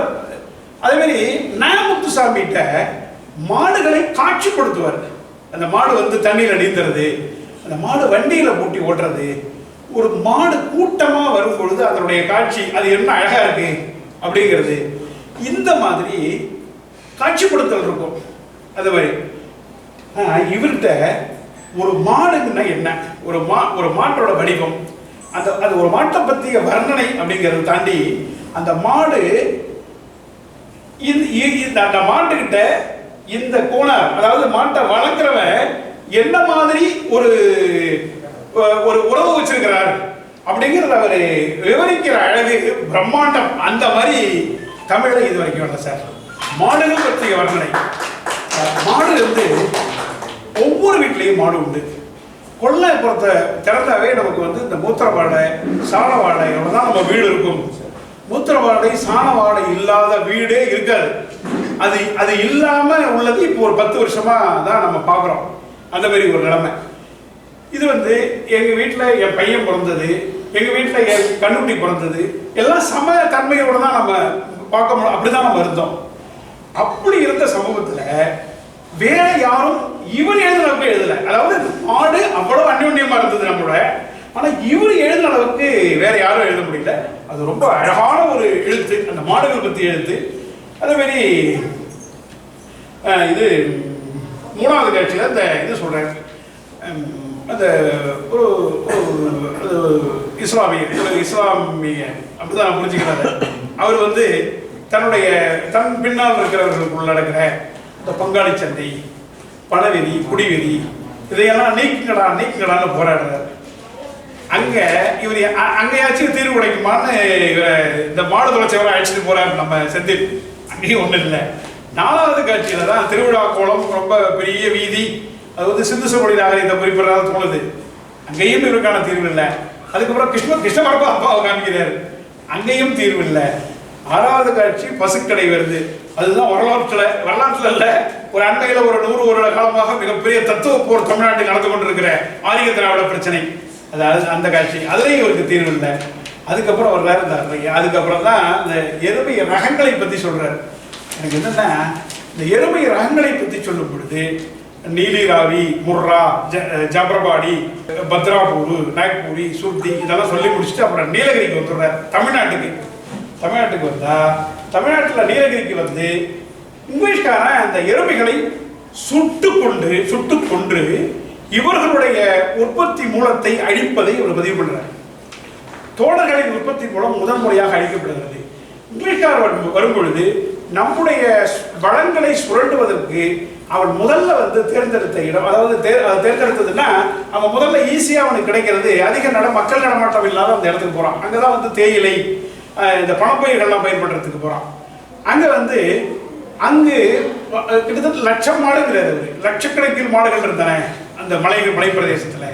அதே மாதிரி நாமுத்துசாமிகிட்ட மாடுகளை காட்சிப்படுத்துவார். அந்த மாடு தண்ணியில் நீந்துறது, அந்த மாடு வண்டியில பூட்டி ஓட்டுறது, ஒரு மாடு கூட்டமா வரும் பொழுது அதனுடைய காட்சி அது என்ன அழகா இருக்கு அப்படிங்கிறது, இந்த மாதிரி காட்சிப்படுத்தல் இருக்கும். அது மாதிரி இவர்கிட்ட ஒரு மாடுன்னா என்ன, ஒரு மாட்டோட வடிவம், அது ஒரு மாட்டை பற்றிய வர்ணனை அப்படிங்கிறத தாண்டி அந்த மாடு அந்த மாட்டுக்கிட்ட இந்த கோணர், அதாவது மாட்டை வளர்க்கிறவன் என்ன மாதிரி ஒரு உறவு வச்சிருக்கிறார் அப்படிங்கிறத அவர் விவரிக்கிற அழகு பிரம்மாண்டம். அந்த மாதிரி தமிழில் இது வரைக்கும் இல்லை சார். மாடுகள் பற்றிய வர்ணனை. மாடு ஒவ்வொரு வீட்லேயும் மாடு உண்டு. கொல்லைப்புறத்தை திறந்தாவே நமக்கு இந்த மூத்திரவாடை, சாண வாடையோட தான் நம்ம வீடு இருக்கும். மூத்திரவாடை, சாண வாடை இல்லாத வீடே இருக்காது. அது இல்லாம உள்ளது இப்போ ஒரு 10 வருஷமா தான் நம்ம பார்க்குறோம். அந்த மாதிரி ஒரு நிலைமை. இது எங்க வீட்டில் என் பையன் பிறந்தது, எங்க வீட்டில் என் கண்ணுக்குட்டி பிறந்தது, எல்லாம் சம தன்மையோட தான் நம்ம பார்க்க முடியும். அப்படிதான் நம்ம இருந்தோம். அப்படி இருந்த சமூகத்துல வேற யாரும் இவர் எழுதுன அளவுக்கு எழுதல. அதாவது மாடு அவ்வளவு அந்யோன்யமா இருந்தது நம்மளோட. ஆனா இவர் எழுதுன அளவுக்கு வேற யாரும் எழுத முடியல. அது ரொம்ப அழகான ஒரு எழுத்து, அந்த மாடுகள் பத்தி எழுத்து. அதே மாதிரி இது 3வது காட்சியில இந்த இது சொல்றேன், அந்த ஒரு இஸ்லாமிய அப்படிதான் நான் புரிஞ்சுக்கிறேன். அவர் தன் பின்னால் இருக்கிறவர்களுக்குள் நடக்கிற இந்த பங்காளி சந்தை, பணவெறி, குடிவெறி, இதையெல்லாம் நீக்கங்கடான்னு போராடுறாரு. அங்க இவர் அங்கேயாச்சும் தீர்வு கிடைக்குமான்னு இந்த மாடு தொலைச்சவரை அழைச்சிட்டு போறாரு நம்ம செந்தில். அங்கேயும் ஒன்றும் இல்லை. 4வது காட்சியில தான் திருவிழா கோலம், ரொம்ப பெரிய வீதி, அது சிந்து சமொழி நாகரிகத்தை குறிப்பிடறதா தோணுது. அங்கேயும் இவருக்கான தீர்வு இல்லை. அதுக்கப்புறம் கிருஷ்ண பரப்பா அப்பாவை காமிக்கிறார், அங்கேயும் தீர்வு இல்லை. 6வது காட்சி பசுக்கடை வருது. அதுதான் வரலாற்றுல இல்ல, ஒரு அண்மையில் ஒரு 100 வருட காலமாக மிகப்பெரிய தத்துவ போர் தமிழ்நாட்டில் நடந்து கொண்டிருக்கிற ஆரிய திராவிட பிரச்சனை. அதாவது அந்த காட்சி, அதுலேயும் இவருக்கு தீர்வு இல்லை. அதுக்கப்புறம் வர்றாரு அதுக்கப்புறம் தான் இந்த எருமை ரகங்களை பற்றி சொல்றாரு. எனக்கு என்னன்னா, இந்த எருமை ரகங்களை பற்றி சொல்லும் பொழுது நீலிராவி, முர்ரா, ஜபரபாடி, பத்ராபூர், நாக்பூரி, சுர்தி இதெல்லாம் சொல்லி முடிச்சுட்டு அப்புறம் நீலகிரிக்கு வந்துடுறார். தமிழ்நாட்டுக்கு வந்தா தமிழ்நாட்டில் நீலகிரிக்கு வந்து இங்கிலீஷ்காரன் அந்த எருமைகளை சுட்டு கொன்று இவர்களுடைய உற்பத்தி மூலத்தை அழிப்பதை இவர் பதிவு பண்றார். தோழர்களின் உற்பத்தி மூலம் முதல் முறையாக அழிக்கப்படுகிறது. இங்கிலீஷ்கார் வரும்பொழுது நம்முடைய வளங்களை சுரண்டுவதற்கு அவன் முதல்ல வந்து தேர்ந்தெடுத்த இடம், அதாவது தேர்ந்தெடுத்ததுன்னா அவன் முதல்ல ஈஸியாக அவனுக்கு கிடைக்கிறது அதிக மக்கள் நடமாட்டம் இல்லாத அந்த இடத்துக்கு போகிறான். அங்கே தான் வந்து தேயிலை, இந்த பணப்பயிர்கள்லாம் பயன்படுறதுக்கு போகிறான். அங்கே வந்து அங்கு கிட்டத்தட்ட 1,00,000 மாடுங்கிறார். லட்சக்கணக்கில் மாடுகள் இருந்தன அந்த மலை பிரதேசத்தில்.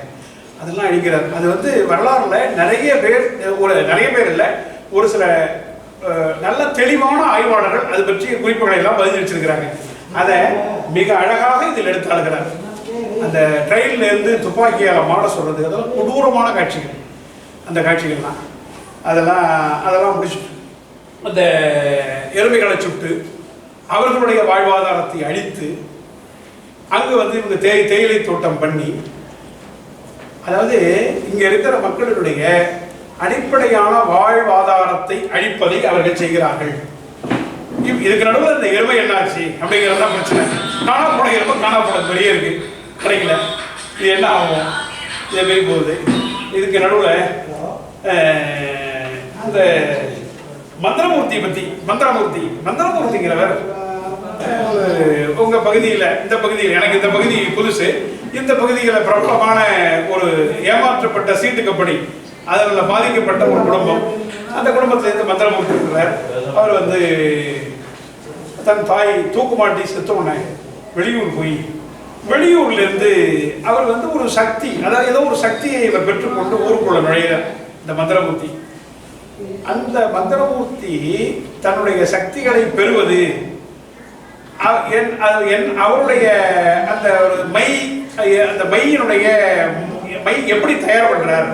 அதெல்லாம் அழிக்கிறார். அது வந்து வரலாறுல நிறைய பேர் இல்லை, ஒரு சில நல்ல தெளிவான ஆய்வாளர்கள் அது பற்றிய குறிப்புகளை எல்லாம் பதிவு வச்சிருக்கிறாங்க. அதை மிக அழகாக இதில் எடுத்தாளுகிறார். அந்த ட்ரெயின்ல இருந்து துப்பாக்கியால் மாட சொல்றது, அதெல்லாம் கொடூரமான காட்சிகள். அந்த காட்சிகள்லாம் அதெல்லாம் முடிச்சுட்டு அந்த எருமைகளை சுட்டு அவர்களுடைய வாழ்வாதாரத்தை அழித்து அங்கு வந்து இவங்க தேயிலை தோட்டம் பண்ணி, அதாவது இங்க இருக்கிற மக்களுடைய அடிப்படையான வாழ்வாதாரத்தை அழிப்பதை அவர்கள் செய்கிறார்கள். இதுக்கு நடுவில் இந்த எருமை என்னாச்சு அப்படிங்கிறது தான் பிரச்சனை. காணாப்போன எருமை காணாப்போன வெளியே இருக்கு, கிடைக்கல. இது என்ன ஆகும்? இதே மாரி போகுது. இதுக்கு நடுவில் அந்த மந்திரமூர்த்தியை பற்றி மந்திரமூர்த்திங்கிறவர் உங்க பகுதியில், இந்த பகுதியில், எனக்கு இந்த பகுதி புதுசு, இந்த பகுதியில் பிரபலமான ஒரு ஏமாற்றப்பட்ட சீட்டு கப்படி அதில் பாதிக்கப்பட்ட ஒரு குடும்பம். அந்த குடும்பத்திலேருந்து மந்திரமூர்த்தி இருக்கிறார். அவர் வந்து தன் தாய் தூக்குமாட்டி செத்தோடனே வெளியூர்லேருந்து அவர் வந்து ஒரு சக்தி, அதாவது ஏதோ ஒரு சக்தியை இவர் பெற்றுக்கொண்டு ஊருக்குள்ள நுழைகிறார் இந்த மந்திரமூர்த்தி. அந்த மந்திரமூர்த்தி தன்னுடைய சக்திகளை பெறுவது அவருடைய அந்த மையினுடைய மை எப்படி தயார் பண்றார்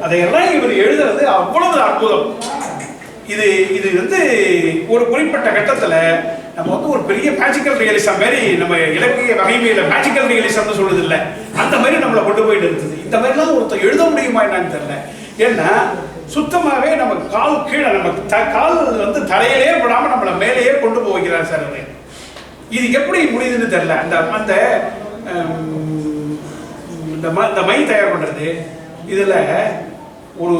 அதையெல்லாம் இவர் எழுதுறது அவ்வளவு அற்புதம். இது வந்து ஒரு குறிப்பிட்ட கட்டத்தில் நம்ம வந்து ஒரு பெரிய மேஜிக்கல் ரியலிசம் மாதிரி, நம்ம இலக்கிய வகைமையில மேஜிக்கல் ரியலிசம்னு சொல்றது இல்லை, அந்த மாதிரி நம்மளை கொண்டு போயிட்டு இருக்குது. இந்த மாதிரிலாம் ஒருத்தர் எழுத முடியுமா என்னன்னு தெரியல. ஏன்னா சுத்தமாகவே நம்ம கால் கீழே, நம்ம கால் வந்து தரையிலே படாமல் நம்மளை மேலேயே கொண்டு போகிறார் சார் அவர். இது எப்படி முடியுதுன்னு தெரியல. இந்த மை தயார் பண்றது, இதுல ஒரு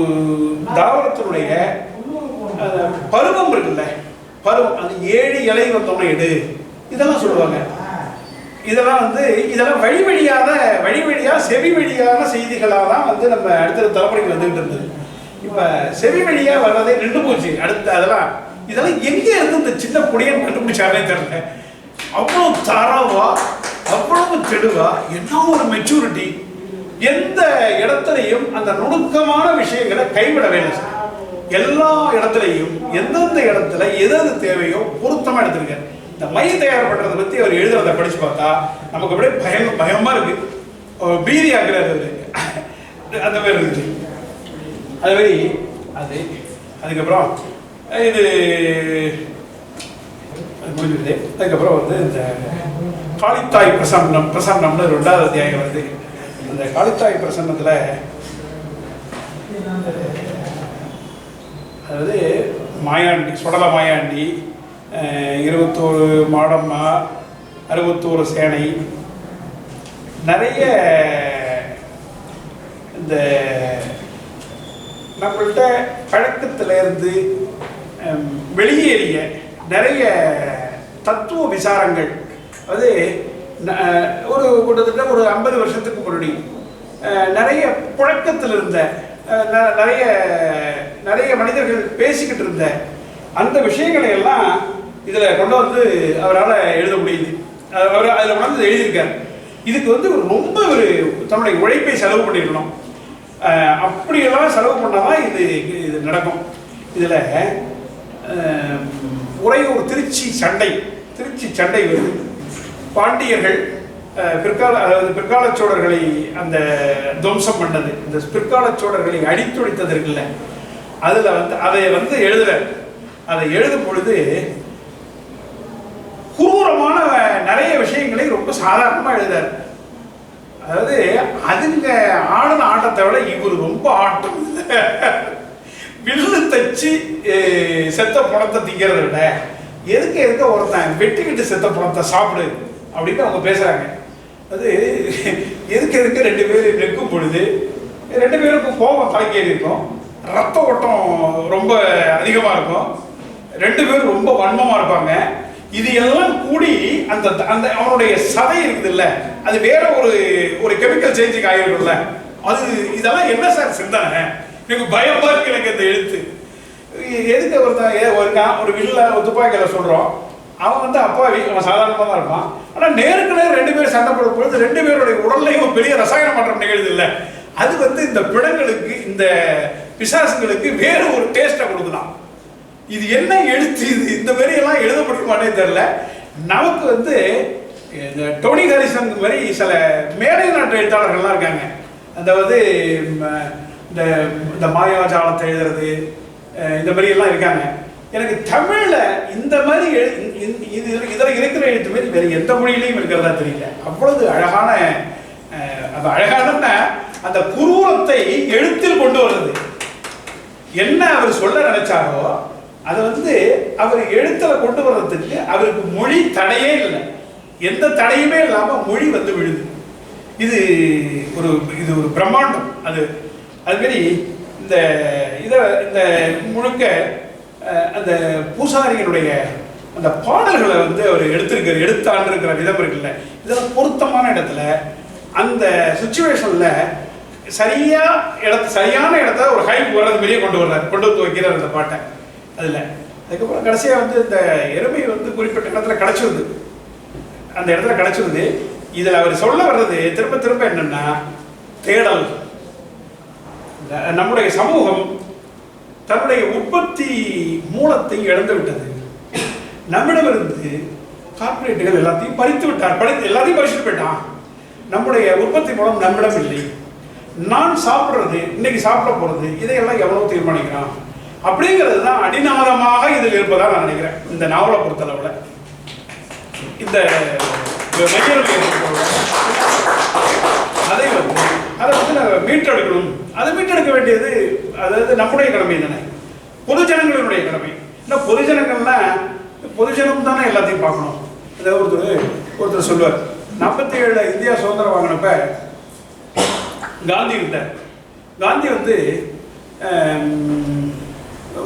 தாவரத்தினுடைய பருவம் இருக்குல்ல, பருவம், அது 7 இலை வந்தோம்னா எடு, இதெல்லாம் சொல்லுவாங்க. இதெல்லாம் வந்து இதெல்லாம் வழி வழியா செவி வழியான செய்திகளாக தான் வந்து நம்ம அடுத்த தலைமுறைக்கு வந்துகிட்டு இருந்தது. இப்ப செவி வழியா வர்றதே நின்று போச்சு. இதெல்லாம் எங்க இருந்து இந்த சின்ன பொடியன் கண்டுபிடிச்சாலே தெரியல. அவ்வளவு தரவா, அவ்வளவு தெளிவா, என்ன ஒரு மெச்சூரிட்டி. எந்த இடத்துலையும் அந்த நுணுக்கமான விஷயங்களை கைவிடவே இல்லை சார். எல்லா இடத்துலையும் எந்தெந்த இடத்துல எது தேவையோ பொருத்தமா எடுத்திருக்காரு. இந்த மை தயார் பண்றதை பத்தி அவர் எழுதுறதை படிச்சு பார்த்தா நமக்கு அப்படியே பயமா இருக்கு, பீதி ஆக்குறாரு அந்த மாதிரி இருக்கு. அது மாதிரி அதுக்கப்புறம் இது முடிஞ்சுது. அதுக்கப்புறம் வந்து இந்த காளித்தாய் பிரசன்னம்னு 2வது அத்தியாயம் வருது. அந்த காளித்தாய் பிரசன்னத்தில் அதாவது மாயாண்டி, சுடல மாயாண்டி, 21 மாடம்மா, 61 சேனை, நிறைய இந்த நம்மள்கிட்ட பழக்கத்திலிருந்து வெளியேறிய நிறைய தத்துவ விசாரங்கள், அது ஒரு கிட்டத்தட்ட ஒரு 50 வருஷத்துக்கு முன்னாடி நிறைய புழக்கத்தில் இருந்த நிறைய மனிதர்கள் பேசிக்கிட்டு இருந்த அந்த விஷயங்களை எல்லாம் இதில் கொண்டு வந்து அவரால் எழுத முடியுது. அவர் அதில் கொண்டு எழுதியிருக்கார். இதுக்கு வந்து ரொம்ப தன்னுடைய உழைப்பை செலவு பண்ணியிருக்கணும். அப்படியெல்லாம் செலவு பண்ணாதான் இது நடக்கும். இதில் உறையூர் திருச்சி சண்டை வருது. பாண்டியர்கள் பிற்கால சோழர்களை அந்த துவம்சம் பண்ணது, இந்த பிற்கால சோழர்களை அடித்துடைத்தது இருக்குல்ல, அதுல அதை எழுதும் பொழுது குரூரமான நிறைய விஷயங்களை ரொம்ப சாதாரணமா எழுதாரு. அதாவது அதுங்க ஆடின ஆட்டத்தை விட இவர் ரொம்ப ஆட்டம். வில்லு தச்சு செத்த பணத்தை திங்கிறத விட எதுக்கு ஒருத்தன் வெட்டிக்கிட்டு செத்த பணத்தை சாப்பிடு அப்படின்னு அவங்க பேசுறாங்க. அது எதுக்கு 2 பேர் நிற்கும் பொழுது 2 பேருக்கும் கோபம் தலைக்கேறி இருக்கும், ரத்த ஓட்டம் ரொம்ப அதிகமாக இருக்கும், 2 பேரும் ரொம்ப வன்மமாக இருப்பாங்க. இது எல்லாம் கூடி அந்த அந்த அவனுடைய சதை இருக்குது இல்ல, அது வேற ஒரு கெமிக்கல் சேஞ்சுக்கு ஆகிருக்கும்ல. அது இதெல்லாம் என்ன சார் சிந்தனை? எனக்கு பயமா இருக்கு எனக்கு இந்த எழுத்து. எதுக்கு ஒருத்தன் ஒரு வில்ல துப்பாக்கியில சொல்றோம், அவன் அப்பாவி, அவன் சாதாரணமாக தான் இருப்பான். ஆனால் நேருக்கு நேர் 2 பேர் சண்டை போடும் பொழுது 2 பேருடைய உடல்லையும் ஒரு பெரிய ரசாயன மாற்றம் நிகழ்து இல்லை. அது இந்த பிணங்களுக்கு, இந்த பிசாசுகளுக்கு வேறு ஒரு டேஸ்ட்டை கொடுக்கலாம். இது என்ன எழுத்து? இந்த மாதிரி எல்லாம் எழுத முடியுமானே தெரியல. நமக்கு இந்த டோனி ஹாரிசன் மாதிரி சில மேலை நாட்டு எழுத்தாளர்கள்லாம் இருக்காங்க. அதாவது இந்த மாயாஜாலத்தை எழுதுறது, இந்த மாதிரி எல்லாம் இருக்காங்க. எனக்கு தமிழ்ல இந்த மாதிரி இதில் இருக்கிற எழுத்து மாதிரி வேற எந்த மொழியிலையும் இருக்கிறதா தெரியல. அவ்வளவு அழகான அந்த குரூரத்தை எழுத்தில் கொண்டு வருது. என்ன அவர் சொல்ல நினைச்சாரோ அதை அவர் எழுத்துல கொண்டு வர்றதுக்கு அவருக்கு மொழி தடையே இல்லை, எந்த தடையுமே இல்லாம மொழி விழுது. இது ஒரு பிரம்மாண்டம். அதுமாரி இந்த முழுக்க அந்த பூசாரிகளுடைய அந்த பாடல்களை அவர் எடுத்தாண்டிருக்கிற விதம் இருக்குல்ல, இதெல்லாம் பொருத்தமான இடத்துல அந்த சுச்சுவேஷன்ல சரியான இடத்த ஒரு ஹைப் வர்றது மாதிரியே கொண்டு வந்து வைக்கிறார் அந்த பாட்டை. அதுக்கப்புறம் கடைசியா இந்த எருமை குறிப்பிட்ட இடத்துல கிடைச்சிருது, அந்த இடத்துல கிடைச்சிருது. இதுல அவர் சொல்ல வர்றது திரும்ப திரும்ப என்னன்னா, தேடல். நம்முடைய சமூகம் தன்னுடைய உற்பத்தி மூலத்தை இழந்து விட்டது. நம்மிடமிருந்து கார்பரேட்டுகள் எல்லாத்தையும் பறித்து விட்டார், எல்லாத்தையும் பறிச்சுட்டு போயிட்டான். நம்முடைய உற்பத்தி மூலம் நம்மிடம் இல்லை. நான் சாப்பிட்றது, இன்னைக்கு சாப்பிட போறது, இதையெல்லாம் எவ்வளவு தீர்மானிக்கிறான் அப்படிங்கிறது தான் அடிநாதமாக இதில் இருப்பதா நான் நினைக்கிறேன். இந்த நாவலை பொறுத்தளவுல இந்த அதை மீட்டெடுக்கணும். அதை மீட்டெடுக்க வேண்டியது நம்முடைய கடமை தானே, பொதுஜனங்களுடைய கடமை. இல்லை பொதுஜனம் தானே எல்லாத்தையும் பார்க்கணும். ஒருத்தர் சொல்லுவார், 47 இந்தியா சுதந்திரம் வாங்கினப்ப காந்தி இருந்தார். காந்தி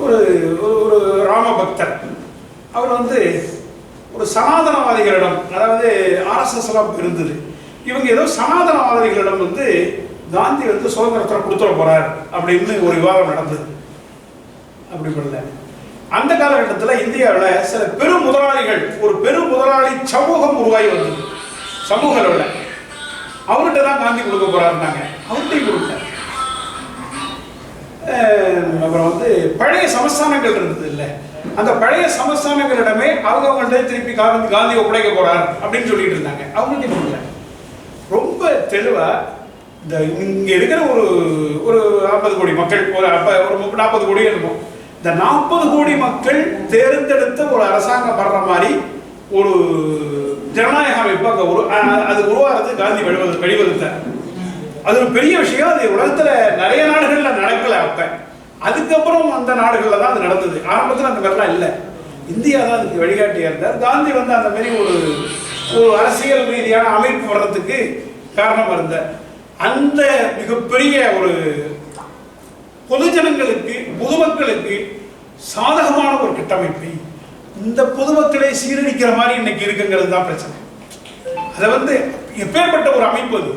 ஒரு ராம பக்தர். அவர் ஒரு சனாதனவாதிகளிடம், அதாவது RSS எல்லாம் இருந்தது, இவங்க ஏதோ சனாதனவாதிகளிடம் காந்தி சுதந்திரத்தை கொடுத்துட போறார் அப்படின்னு ஒரு விவாதம் நடந்தது. அப்படி பண்ணல. அந்த காலகட்டத்தில் இந்தியாவில் சில பெரும் முதலாளிகள், ஒரு பெரும் முதலாளி சமூகம் உருவாகி வந்தது. சமூக அளவில் அவர்கிட்ட தான் காந்தி கொடுக்க போறாருனாங்க, அவர்கிட்டையும் கொடுக்கல. அப்புறம் பழைய சமஸ்தானங்கள் இருந்தது இல்லை, அந்த பழைய சமஸ்தானங்களிடமே அவங்கள்ட்ட திருப்பி காந்தி ஒப்படைக்க போறார் அப்படின்னு சொல்லிட்டு இருந்தாங்க, அவங்கள்ட்ட கொடுக்கல. ரொம்ப தெளிவா இங்க இருக்கிற ஒரு 40 கோடி மக்கள், ஒரு 40 கோடி இருக்கும். இந்த 40 கோடி மக்கள் தேர்ந்தெடுத்த ஒரு அரசாங்கம் வர்ற மாதிரி ஒரு ஜனநாயக அமைப்பு அது உருவாகிறது காந்தி வழிவகுத்தார். அது ஒரு பெரிய விஷயம். அது உலகத்துல நிறைய நாடுகள்ல நடக்கல. அதுக்கப்புறம் அந்த நாடுகள்ல தான் அது நடந்தது. ஆரம்பத்தில் அந்த மாதிரிலாம் இல்லை, இந்தியா தான் அதுக்கு வழிகாட்டியா இருந்தார். காந்தி அந்த மாதிரி ஒரு அரசியல் ரீதியான அமைப்பு வர்றதுக்கு காரணமா இருந்தார். அந்த மிகப்பெரிய ஒரு பொதுஜனங்களுக்கு, பொதுமக்களுக்கு சாதகமான ஒரு கட்டமைப்பை இந்த பொதுமக்களை சீரழிக்கிற மாதிரி இன்னைக்கு இருக்குங்கிறது தான் பிரச்சனை. அதை எப்பேற்பட்ட ஒரு அமைப்பு அது.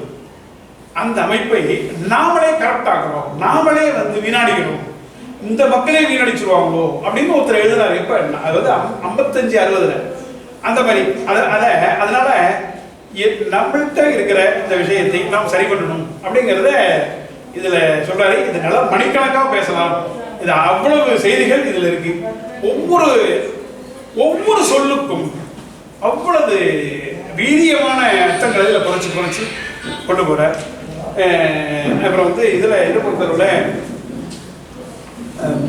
அந்த அமைப்பை நாமளே கரெக்ட் ஆகிறோம், நாமளே வீணாடிக்கிறோம், இந்த மக்களே வீணடிச்சிருவாங்களோ அப்படின்னு ஒருத்தர் எழுதுறாரு. எப்ப, அதாவது 55-60 அந்த மாதிரி. அதனால நம்மள்கிட்ட இருக்கிற இந்த விஷயத்தை நாம் சரி பண்ணணும் அப்படிங்கிறத இதுல சொல்றாரு. இது நல்லா மணிக்கணக்காக பேசலாம். இது அவ்வளவு செய்திகள் இதுல இருக்கு. ஒவ்வொரு சொல்லுக்கும் அவ்வளவு வீரியமான அர்த்தங்களை இதில் குறைச்சி கொண்டு போகிறார். அப்புறம் வந்து இதில் என்ன பொறுத்தவரை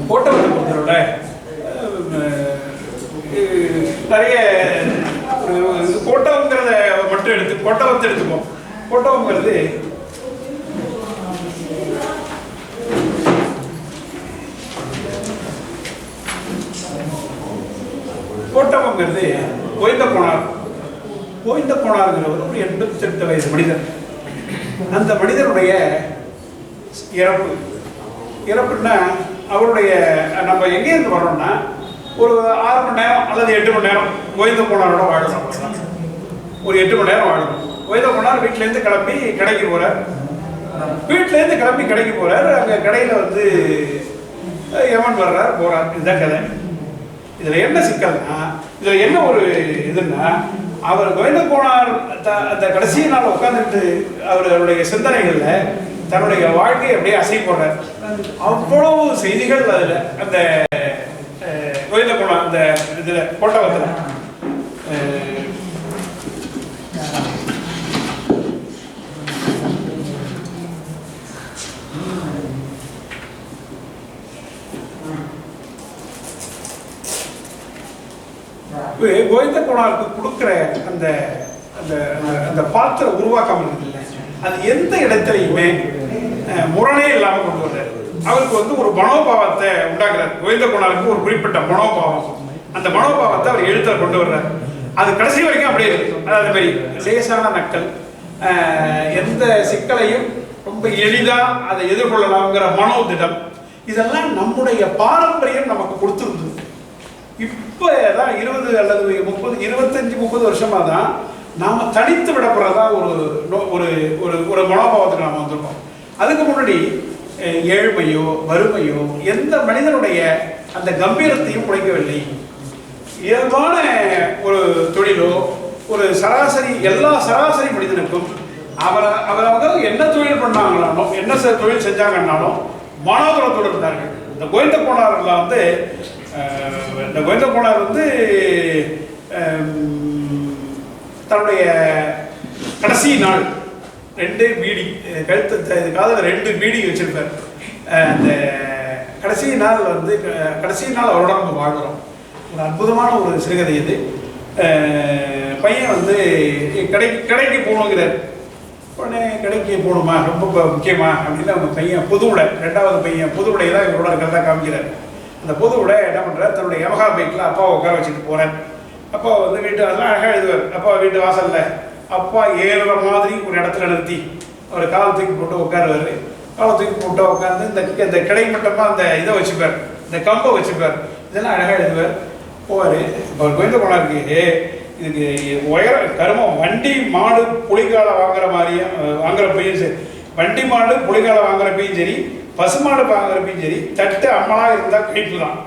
கோட்டவத்தை பொறுத்தவரை நிறைய கோட்டவங்கிறத மட்டும் கோட்டவத்தை எடுத்துப்போம். கோட்டவங்கிறது கோட்டவங்கிறது கோவிந்த கோனார்ங்கிறவர் ஒரு 88 வயது மனிதர். அந்த மனிதனுடைய இறப்புன்னா அவருடைய நம்ம எங்கேருந்து வரோம்னா ஒரு 6 மணி நேரம் அல்லது 8 மணி நேரம் கோவிந்த கோனாரோட வாழணும். ஒரு 8 மணி நேரம் வாழணும். கோவிந்த கோனார் வீட்டிலேருந்து கிளம்பி கடைக்கு போகிறார். அங்கே கடையில் வந்து யமன் வர்றார் போகிறார். இதுதான் கதை. இதில் என்ன சிக்கல்னா, இதில் என்ன ஒரு இதுன்னா, அவர் கோவிந்த கோனார் அந்த கடைசி நாள் உட்காந்துட்டு அவருடைய சிந்தனைகளில் தன்னுடைய வாழ்க்கையை அப்படியே அசை போடுறார். அவ்வளவு செய்திகள் அதில் அந்த கோவிந்த கோனார் அந்த இதில் கோட்டவத்தில் கோவிந்த கோனாருக்கு கொடுக்குற அந்த அந்த அந்த பாத்திர உருவாக்கம் இருக்குல்ல, அது எந்த இடத்துலையுமே முரணே இல்லாமல் கொண்டு வர்றாரு. அவருக்கு வந்து ஒரு மனோபாவத்தை உண்டாக்குறாரு. கோவிந்த கோனாருக்கு ஒரு குறிப்பிட்ட மனோபாவம், அந்த மனோபாவத்தை அவர் எழுத்துல கொண்டு வர்றாரு. அது கடைசி வரைக்கும் அப்படியே இருக்கு. அதாவது மாதிரி லேசான நக்கல், எந்த சிக்கலையும் ரொம்ப எளிதாக அதை எதிர்கொள்ளலாம்ங்கிற மனோதிடம், இதெல்லாம் நம்முடைய பாரம்பரியம் நமக்கு கொடுத்துருந்தது. இப்போ தான் 20 அல்லது 30 25-30 வருஷமாக தான் நாம் தனித்து விடப்படுறதா ஒரு ஒரு ஒரு மனோபாவத்துக்கு நாம் வந்திருக்கோம். அதுக்கு முன்னாடி ஏழ்மையோ வறுமையோ எந்த மனிதனுடைய அந்த கம்பீரத்தையும் குறைக்கவில்லை. இயல்பான ஒரு தொழிலோ ஒரு சராசரி எல்லா சராசரி மனிதனுக்கும் அவரவங்க என்ன தொழில் பண்ணாங்களானோ என்ன தொழில் செஞ்சாங்கன்னாலும் மனோதரத்தோடு இருந்தார்கள். இந்த கோவிந்த கோனாரில் வந்து இந்த கோவிந்த கோனார் வந்து தன்னுடைய கடைசி நாள் 2 பீடி கழுத்து காதில் 2 பீடி வச்சிருப்பார். அந்த கடைசி நாள் வந்து கடைசி நாள் அவரோட நம்ம வாழ்கிறோம். ஒரு அற்புதமான ஒரு சிறுகதை இது. பையன் வந்து கடைக்கு போகணுங்கிறார். உடனே கடைக்கு போகணுமா, ரொம்ப முக்கியமா அப்படின்னு அவங்க பையன் புது உடை, 2வது பையன் புது உடையை தான் இவரோட இருக்கிறதா காமிக்கிறார். அந்த புது உடை என்ன பண்ணுறார், தன்னுடைய யமகா பைக்கில் அப்பாவை உட்கார வச்சுட்டு போகிறார். அப்பா வந்து வீட்டு அதெல்லாம் அழகாக எழுதுவார். அப்பா வீட்டு வாசலில் அப்பா ஏறுற மாதிரி ஒரு இடத்துல நிறுத்தி அவர் காலை தூக்கி போட்டு உட்காருவார். காலை தூக்கி போட்டு உட்காந்து இந்த கிடை மட்டமாக அந்த இதை வச்சுப்பார், இந்த கம்பை வச்சுப்பார். இதெல்லாம் அழகாக எழுதுவார். போவார். அவர் கோவிந்த கோனாருக்கு இதுக்கு உயர கருமம் வண்டி மாடு புலிகாலை வாங்குறப்பையும் சரி, வண்டி மாடு புலிகாலை வாங்குறப்பையும் சரி, பசுமாடு வாங்குறப்பையும் சரி, தட்டு அம்மளாக இருந்தால் கைப்பு தான்.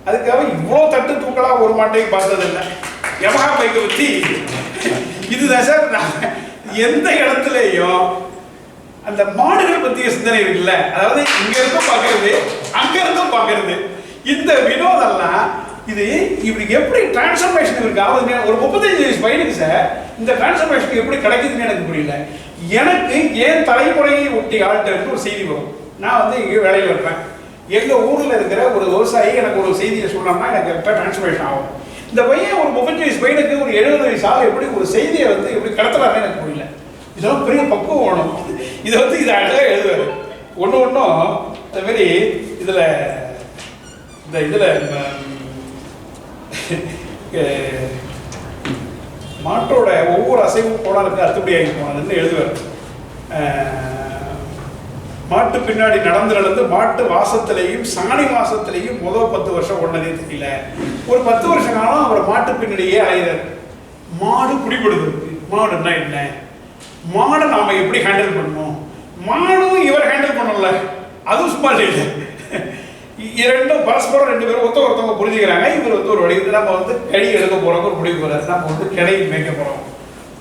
அதுக்காக இவ்வளோ தட்டு தூக்கலாக ஒரு மாட்டையும் பார்த்ததில்லை. யமகா பைக்கை பற்றி இதுதான் சார். எந்த இடத்துலையும் அந்த மாடுகள் பற்றிய சிந்தனை இருக்குல்ல, அதாவது இங்க இருந்தும் பார்க்கறது அங்க இருந்தும் பார்க்கறது, இந்த வினோதம்லாம் இது இப்படி எப்படி டிரான்ஸ்ஃபர்மேஷன் இருக்கு ஆகுதுன்னு ஒரு 35 வயசு பையனுக்கு சார் இந்த டிரான்ஸ்ஃபர்மேஷன் எப்படி கிடைக்குதுன்னு எனக்கு புரியல. எனக்கு ஏன் தலைமுறையை ஒட்டி ஆள்கிட்ட ஒரு செய்தி வரும். நான் வந்து இங்கே வேலையில் இருப்பேன். எங்கள் ஊரில் இருக்கிற ஒரு விவசாயி எனக்கு ஒரு செய்தியை சொன்னோம்னா எனக்கு எப்போ டிரான்ஸ்ஃபர்மேஷன் ஆகும். இந்த பையன் ஒரு 35 வயசு பையனுக்கு ஒரு 70 வயசு ஆள் எப்படி ஒரு செய்தியை வந்து எப்படி கடத்தலாமே எனக்கு புரியல. இதெல்லாம் பெரிய பக்குவம் வேணும். இதை வந்து இதை அழகாக எழுதுவார். ஒன்றும் அதுமாரி இதில் மாட்டோட ஒவ்வொரு அசைவும் கோனாருக்கு அத்துப்படியாகி போனதுன்னு எழுதுவார். மாட்டு பின்னாடி நடந்து மாட்டு வாசத்திலையும் சாணி வாசத்திலையும் முதல் 10 வருஷம் ஒன்னதே தெரியல. ஒரு 10 வருஷ காலம் அவர் மாட்டு பின்னாடியே அலைகிறார். மாடு பிடிபடுது. மாடுன்னா என்ன, மாடை நாம எப்படி ஹேண்டில் பண்ணணும், மாடும் இவர் ஹேண்டில் பண்ணல, அதுவும் சும்மா இல்லை. இரண்டும் பரஸ்பரம் 2 பேரும் ஒருத்தவங்க புரிஞ்சுக்கிறாங்க. இவர் வந்து ஒரு வடிவத்தில் நம்ம வந்து கடி எடுக்க போறோம் ஒரு முடிவுக்கு வர்றாரு, நம்ம வந்து கிடை மேய்க்க போறோம்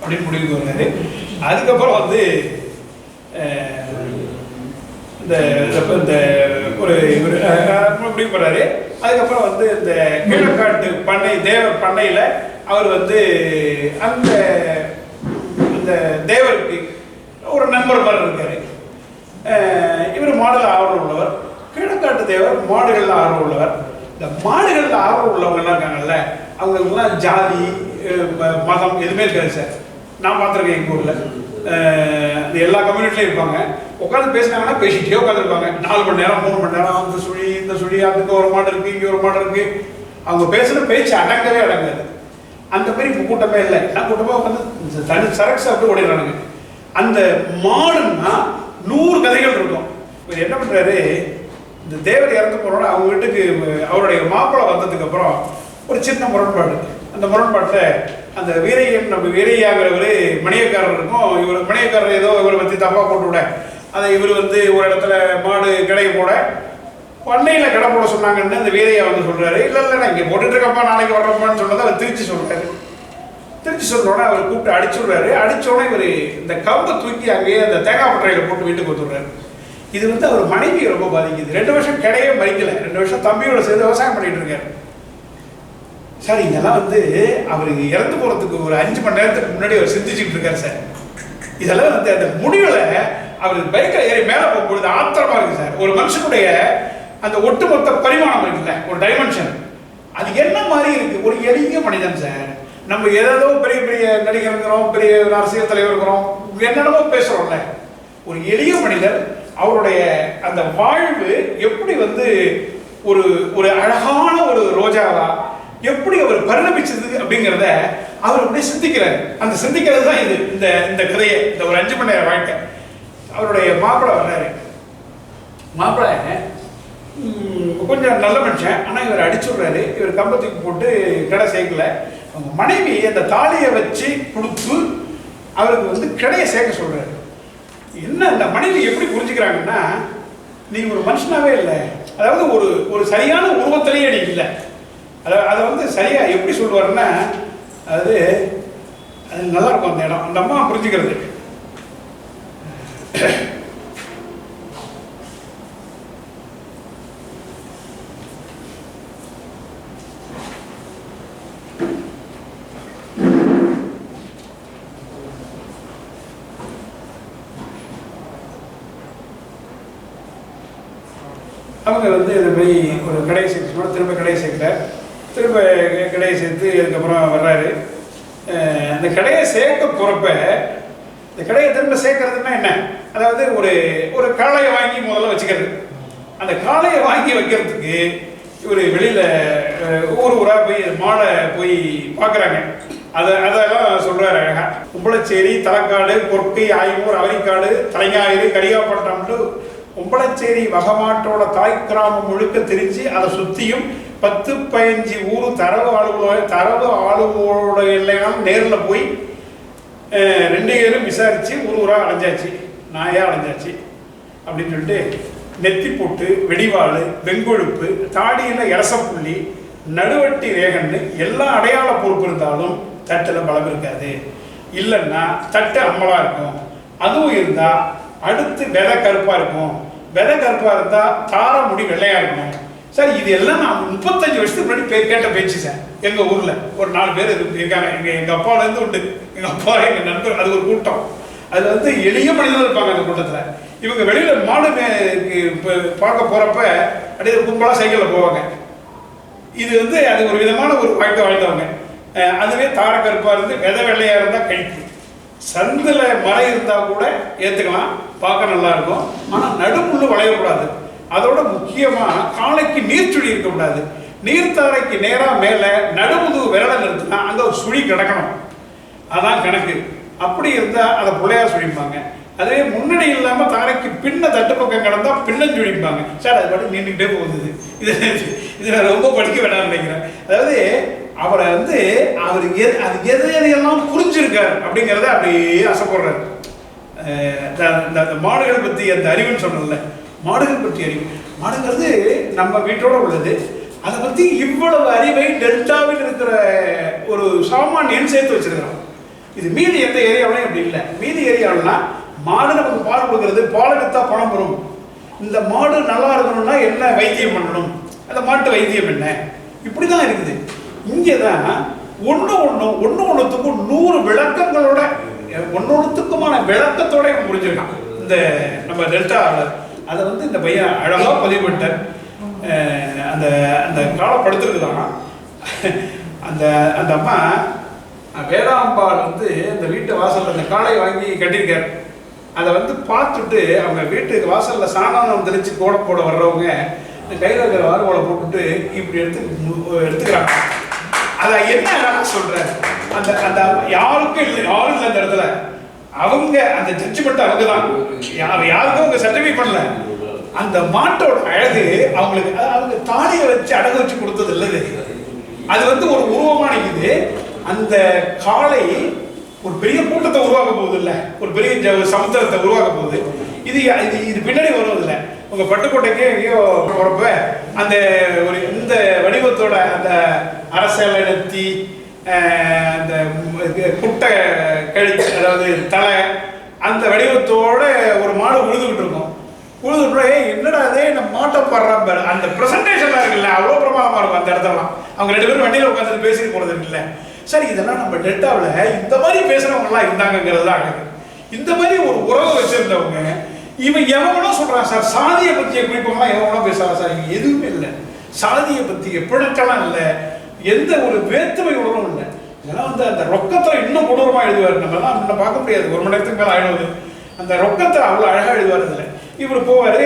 அப்படின்னு முடிவுக்கு வர்றாரு. அதுக்கப்புறம் வந்து இந்த ஒரு இவர் இப்படி போறாரு. அதுக்கப்புறம் வந்து இந்த கீழக்காட்டு பண்ணை தேவர் பண்ணையில் அவர் வந்து அந்த அந்த தேவருக்கு ஒரு நண்பர் மாதிரி இருக்காரு. இவர் மாடுகள் ஆர்வம் உள்ளவர். கீழக்காட்டு தேவர் மாடுகளில் ஆர்வம் உள்ளவர். இந்த மாடுகளில் ஆர்வம் உள்ளவங்கலாம் இருக்காங்கல்ல, அவங்களுக்குலாம் ஜாதி மதம் எதுவுமே இருக்காது சார். நான் பார்த்துருக்கேன் எங்கள் ஊரில் எல்லா கம்யூனிட்டிலையும் இருப்பாங்க. உட்காந்து பேசினாங்கன்னா பேசிக்கிட்டே உட்காந்துருப்பாங்க 4 மணி நேரம் 3 மணி நேரம். அந்த சுழி இந்த சுழி, அதுக்கு ஒரு மாடு இருக்குது, இங்கே ஒரு மாடு இருக்குது. அவங்க பேசுகிற பேச்சு அடங்கவே அடங்காது. அந்த மாதிரி கூட்டமே இல்லை. எல்லாம் கூட்டமாக உட்காந்து தனி சரக்கு சாப்பிட்டு ஓடிடுறானுங்க. அந்த மாடுன்னா 100 கதைகள் இருக்கும். இவர் என்ன பண்ணுறாரு, இந்த தேவர் இறந்து போனோட அவங்க வீட்டுக்கு அவருடைய மாப்பிள்ளை வந்ததுக்கு அப்புறம் ஒரு சின்ன முரண்பாடு. அந்த முரண்பாட்டில் அந்த வீரையன் நம்ம வீரையாங்கிறவர் மணியக்காரர் இருக்கும். இவர் மணியக்காரர் ஏதோ இவரை பற்றி தப்பாக போட்டு விட அதை இவர் வந்து ஒரு இடத்துல மாடு கடை போட பண்ணையில் கடை போட சொன்னாங்கன்னு அந்த வீரையா வந்து சொல்கிறாரு. இல்லை நான் இங்கே போட்டுட்டு இருக்கப்பா, நாளைக்கு வர்றப்பான்னு சொன்னதை அவர் திருச்சி சொல்கிறாரு. திருச்சி சொன்னோடனே அவர் கூப்பிட்டு அடிச்சுடுறாரு. அடித்தோடனே இவர் இந்த கம்பை தூக்கி அங்கேயே அந்த தேங்காய் பட்டறையில் போட்டு வீட்டுக்கு வந்துடுறாரு. இது வந்து அவர் மனைவி ரொம்ப பாதிக்குது. 2 வருஷம் கிடையவே மறிக்கல. 2 வருஷம் தம்பியோட சேர்ந்து விவசாயம் பண்ணிட்டு இருக்காரு. சார் இதெல்லாம் வந்து அவருக்கு இறந்து போகிறதுக்கு ஒரு 5 மணி நேரத்துக்கு முன்னாடி அவர் சிந்திச்சுட்டு இருக்காரு சார். இதெல்லாம் வந்து அந்த முடிவில் அவர் பைக்கில் ஏறி மேலே போகும்பொழுது ஆத்திரமா இருக்கு சார். ஒரு மனுஷனுடைய அந்த ஒட்டுமொத்த பரிமாணம் இருக்குல்ல, ஒரு டைமென்ஷன், அது என்ன மாதிரி இருக்கு. ஒரு எளிய மனிதன் சார். நம்ம ஏதோ பெரிய பெரிய நடிகர் இருக்கிறோம், பெரிய அரசியல் தலைவர் இருக்கிறோம், என்னென்னமோ பேசுறோம்ல. ஒரு எளிய மனிதர், அவருடைய அந்த வாழ்வு எப்படி வந்து ஒரு ஒரு அழகான ஒரு ரோஜாவா எப்படி அவர் பரிணமிச்சது அப்படிங்கிறத அவர் அப்படியே சிந்திக்கிறார். அந்த சிந்திக்கிறது தான் இது இந்த இந்த கதையை, இந்த ஒரு 5 மணி நேர வாழ்க்கை. அவருடைய மாப்பிள்ளை வர்றாரு. மாப்பிள்ளை கொஞ்சம் நல்ல மனுஷன், ஆனால் இவர் அடிச்சுடுறாரு. இவர் கம்பத்துக்கு போட்டு கடை சேர்க்கல. அவங்க மனைவி அந்த தாலியை வச்சு கொடுத்து அவருக்கு வந்து கடையை சேர்க்க சொல்றாரு. என்ன அந்த மனைவி எப்படி புரிஞ்சுக்கிறாங்கன்னா, நீ ஒரு மனுஷனாவே இல்லை, அதாவது ஒரு ஒரு சரியான உருவத்திலேயே நீ இல்லை. அதை வந்து சரியா எப்படி சொல்லுவாருன்னா, அது நல்லா இருக்கும் அந்த இடம், அந்த அம்மா புரிஞ்சுக்கிறது. அவங்க வந்து இதை போய் ஒரு கடையை சேர்த்து திரும்ப கடையை சேர்க்கிறார். திரும்ப கடையை சேர்த்து அதுக்கப்புறம் வர்றாரு. அந்த கடையை சேர்க்க போகிறப்ப இந்த கடையை திரும்ப சேர்க்கறதுன்னா என்ன, அதாவது ஒரு ஒரு காளையை வாங்கி முதல்ல வச்சுக்கிறது. அந்த காளையை வாங்கி வைக்கிறதுக்கு இவர் வெளியில் ஊராக போய் மாடை போய் பார்க்குறாங்க. அதெல்லாம் சொல்கிறாரு அழகா. கும்பளச்சேரி, தலக்காடு, கொர்க்கை, ஆய்மூர், அவரிக்காடு, தலைஞாயிறு, கரிகாப்பட்டம்னு கும்பளச்சேரி வகமாட்டோட தாய் கிராமம் முழுக்க திரிஞ்சு அதை சுற்றியும் 10-15 ஊர் தரவு ஆளுவோட இல்லைனாலும் நேரில் போய் 2 பேரும் விசாரித்து ஊராக அலைஞ்சாச்சு, நாயாக அலைஞ்சாச்சு அப்படின்னு சொல்லிட்டு நெத்தி போட்டு, வெடிவாள், வெங்கொழுப்பு, தாடியில் இரசப்புள்ளி, நடுவட்டி ரேகன்னு எல்லா அடையாள பொறுப்பு இருந்தாலும் தட்டில் பலம் இருக்காது. இல்லைன்னா தட்டு அம்மலாக இருக்கும். அதுவும் இருந்தால் அடுத்து விதை கருப்பாக இருக்கும். விதை கருப்பாக இருந்தால் தார முடி வெள்ளையாக இருக்கணும். சார் இது எல்லாம் நான் 35 வருஷத்துக்கு முன்னாடி கேட்ட பேச்சு சார். எங்கள் ஊரில் ஒரு 4 பேர் இருக்காங்க. எங்கள் அப்பாவிலேருந்து உண்டு. எங்கள் அப்பா, எங்கள் நண்பர், அது ஒரு கூட்டம். அதில் வந்து எளிய மனிதர்கள் இருப்பாங்க அந்த கூட்டத்தில். இவங்க வெளியில் மாடு பார்க்க போகிறப்ப அப்படியே கும்பலாக சைக்கிளில் போவாங்க. இது வந்து அது ஒரு விதமான ஒரு வாழ்க்கை வாழ்ந்தவங்க. அதுவே தார கருப்பாக இருந்து விதை வெள்ளையாக இருந்தால் கழிப்பு. சந்தில் மறை இருந்தால் கூட ஏற்றுக்கலாம், பார்க்க நல்லா இருக்கும். ஆனால் நடுப்புள்ளு வளையக்கூடாது. அதோட முக்கியமாக காலைக்கு நீர்ச்சுழி இருக்கக்கூடாது. நீர்த்தாரைக்கு நேராக மேலே நடுமுதுகு விரலை நிறுத்தினா அங்கே ஒரு சுழி கிடக்கணும். அதான் கணக்கு. அப்படி இருந்தால் அதை பிள்ளையார் சுழிப்பாங்க. அதே முன்னணி இல்லாமல் தாரைக்கு பின்ன தட்டுப்பக்கம் கிடந்தால் பின்னஞ்சுழிப்பாங்க. சார் அது பாட்டு நீண்டுக்கிட்டே போகுது. இது நான் ரொம்ப படிக்க வேண்டாம்னு நினைக்கிறேன். அதாவது அவரை வந்து அவருக்கு அது எதையெல்லாம் புரிஞ்சிருக்காரு அப்படிங்கிறத அப்படியே அசைப்படுறாரு. இந்த மாடுகள் பற்றி அந்த அறிவுன்னு சொன்னல, மாடுகள் பற்றி அறிவு. மாடுங்கிறது நம்ம வீட்டோட உள்ளது. அதை பற்றி இவ்வளவு அறிவை டெல்டாவில் இருக்கிற ஒரு சாமானியன் சேர்த்து வச்சிருக்கிறான். இது மீதி எந்த ஏரியாவிலையும் அப்படி இல்லை. மீதி ஏரியாவில்னா மாடு நமக்கு பால் கொடுக்கறது, பாலை விற்றா பணம் வரும். இந்த மாடு நல்லா இருக்கணும்னா என்ன வைத்தியம் பண்ணணும், அந்த மாட்டு வைத்தியம் என்ன, இப்படிதான் இருக்குது. இங்கே தான் ஒன்றுத்துக்கும் 100 விளக்கங்களோட ஒன்னொன்றுத்துக்குமான விளக்கத்தோட முடிஞ்சிருக்கான் இந்த நம்ம டெல்டாவில். அதை வந்து இந்த பையன் அழகாக பதிவு பண்ணிட்டார். அந்த அந்த காலப்படுத்துறதுதான் அந்த அந்த அம்மா வேதாம்பாள் வந்து அந்த வீட்டு வாசலில் அந்த காளை வாங்கி கட்டியிருக்காரு. அதை வந்து பார்த்துட்டு அவங்க வீட்டுக்கு வாசலில் சாணம் தெளித்து போட வர்றவங்க இந்த கையில் இருக்கிற வார்வோலை போட்டுட்டு இப்படி எடுத்துக்கிறாங்க. அதை என்ன சொல்கிறேன், அந்த அந்த யாருக்கும் இல்லை, யாரும் இல்லை அந்த இடத்துல. அவங்க அந்த ஜட்ஜ்மெண்ட் அவங்க தான், யாருக்கும் அவங்க சர்டிஃபிகேட் பண்ணல. அந்த மாட்டோட அழகு அவங்களுக்கு, அவங்க தாலியை வச்சு அடகு வச்சு கொடுத்தது இல்லது. அது வந்து ஒரு உருவமா நிற்குது. அந்த காளை ஒரு பெரிய கூட்டத்தை உருவாக்க போகுது இல்லை, ஒரு பெரிய சமுத்திரத்தை உருவாக்க போகுது. இது பின்னாடி வருவதில்லை. உங்க பட்டுக்கோட்டைக்கு எங்கேயோ போறப்ப அந்த ஒரு இந்த வடிவத்தோட அந்த அரசியலை நெத்தி, அந்த குட்டை கழிச்சு, அதாவது தலை, அந்த வடிவத்தோட ஒரு மாடு உழுதுகிட்டு இருக்கும். உழுதுட்டு என்னடா அதே நம்ம மாட்டை பாடுறான் பாரு, அந்த பிரசன்டேஷன்லாம் இருக்குல்ல, அவ்வளோ பிரமாதமாக இருக்கும் அந்த இடத்துலாம். அவங்க 2 பேரும் வண்டியில் உட்காந்துட்டு பேசிட்டு போகிறது இருக்குல்ல. சரி, இதெல்லாம் நம்ம டெல்டாவில் இந்த மாதிரி பேசுகிறவங்கலாம் இருந்தாங்கிறது தான் அழகு. இந்த மாதிரி ஒரு உறவை வச்சுருந்தவங்க இவன் எவனோ சொல்கிறான் சார், சாதியை பற்றிய குறிப்பெல்லாம் எவனோ பேசுகிறான் சார். இங்கே எதுவுமே இல்லை, சாதியை பற்றி எப்படிக்கெல்லாம் இல்லை, எந்த ஒரு வேற்றுமை உணர்வும் இல்லை. இதெல்லாம் வந்து அந்த ரொக்கத்தில் இன்னும் கொடூரமாக எழுதுவார். நம்மலாம் இன்னும் பார்க்க முடியாது, 1 மணி நேரத்துக்கு மேலே ஆயிடுவது. அந்த ரொக்கத்தில் அவ்வளோ அழகாக எழுதுவார். இதில் இவர் போவார்,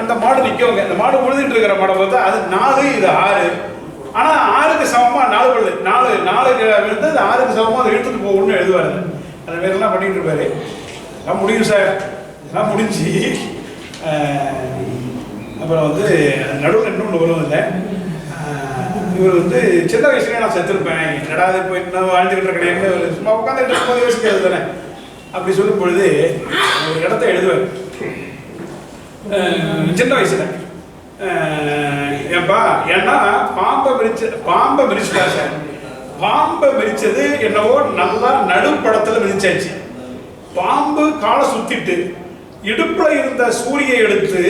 அந்த மாடு நிற்கவங்க, அந்த மாடு உழுதுட்டு இருக்கிற மாடை பார்த்தா அது 4, இது 6. ஆனால் 6க்கு சமமாக 4 பல்லு, 4 விழுந்து அது 6க்கு சமமாக அதை இழுத்துட்டு போகணும்னு எழுதுவார். அந்த மாரிலாம் பண்ணிட்டு இருப்பாரு. எல்லாம் முடியும் சார், இதெல்லாம் முடிஞ்சு அப்புறம் வந்து நடுவில் இன்னொன்று வரும். இல்லை, இவர் வந்து சின்ன வயசுலேயே நான் செத்துருப்பேன், என்னடா இப்போ இன்னும் வாழ்ந்துக்கிட்டு இருக்கேன், சும்மா உட்காந்துட்டு இருக்கும்போது யோசிக்கிறது தானே. அப்படி சொல்லும் பொழுது ஒரு இடத்த எழுதுவார். சின்ன வயசுல ஏன்பா, ஏன்னா பாம்பை மிதிச்சுட்டா சார். பாம்பை மிதிச்சது என்னவோ நல்லா நடுப்படத்தில் மிதிச்சாச்சு. பாம்பு காலை சுத்திட்டு இடுப்புல இருந்த சூரியை எடுத்து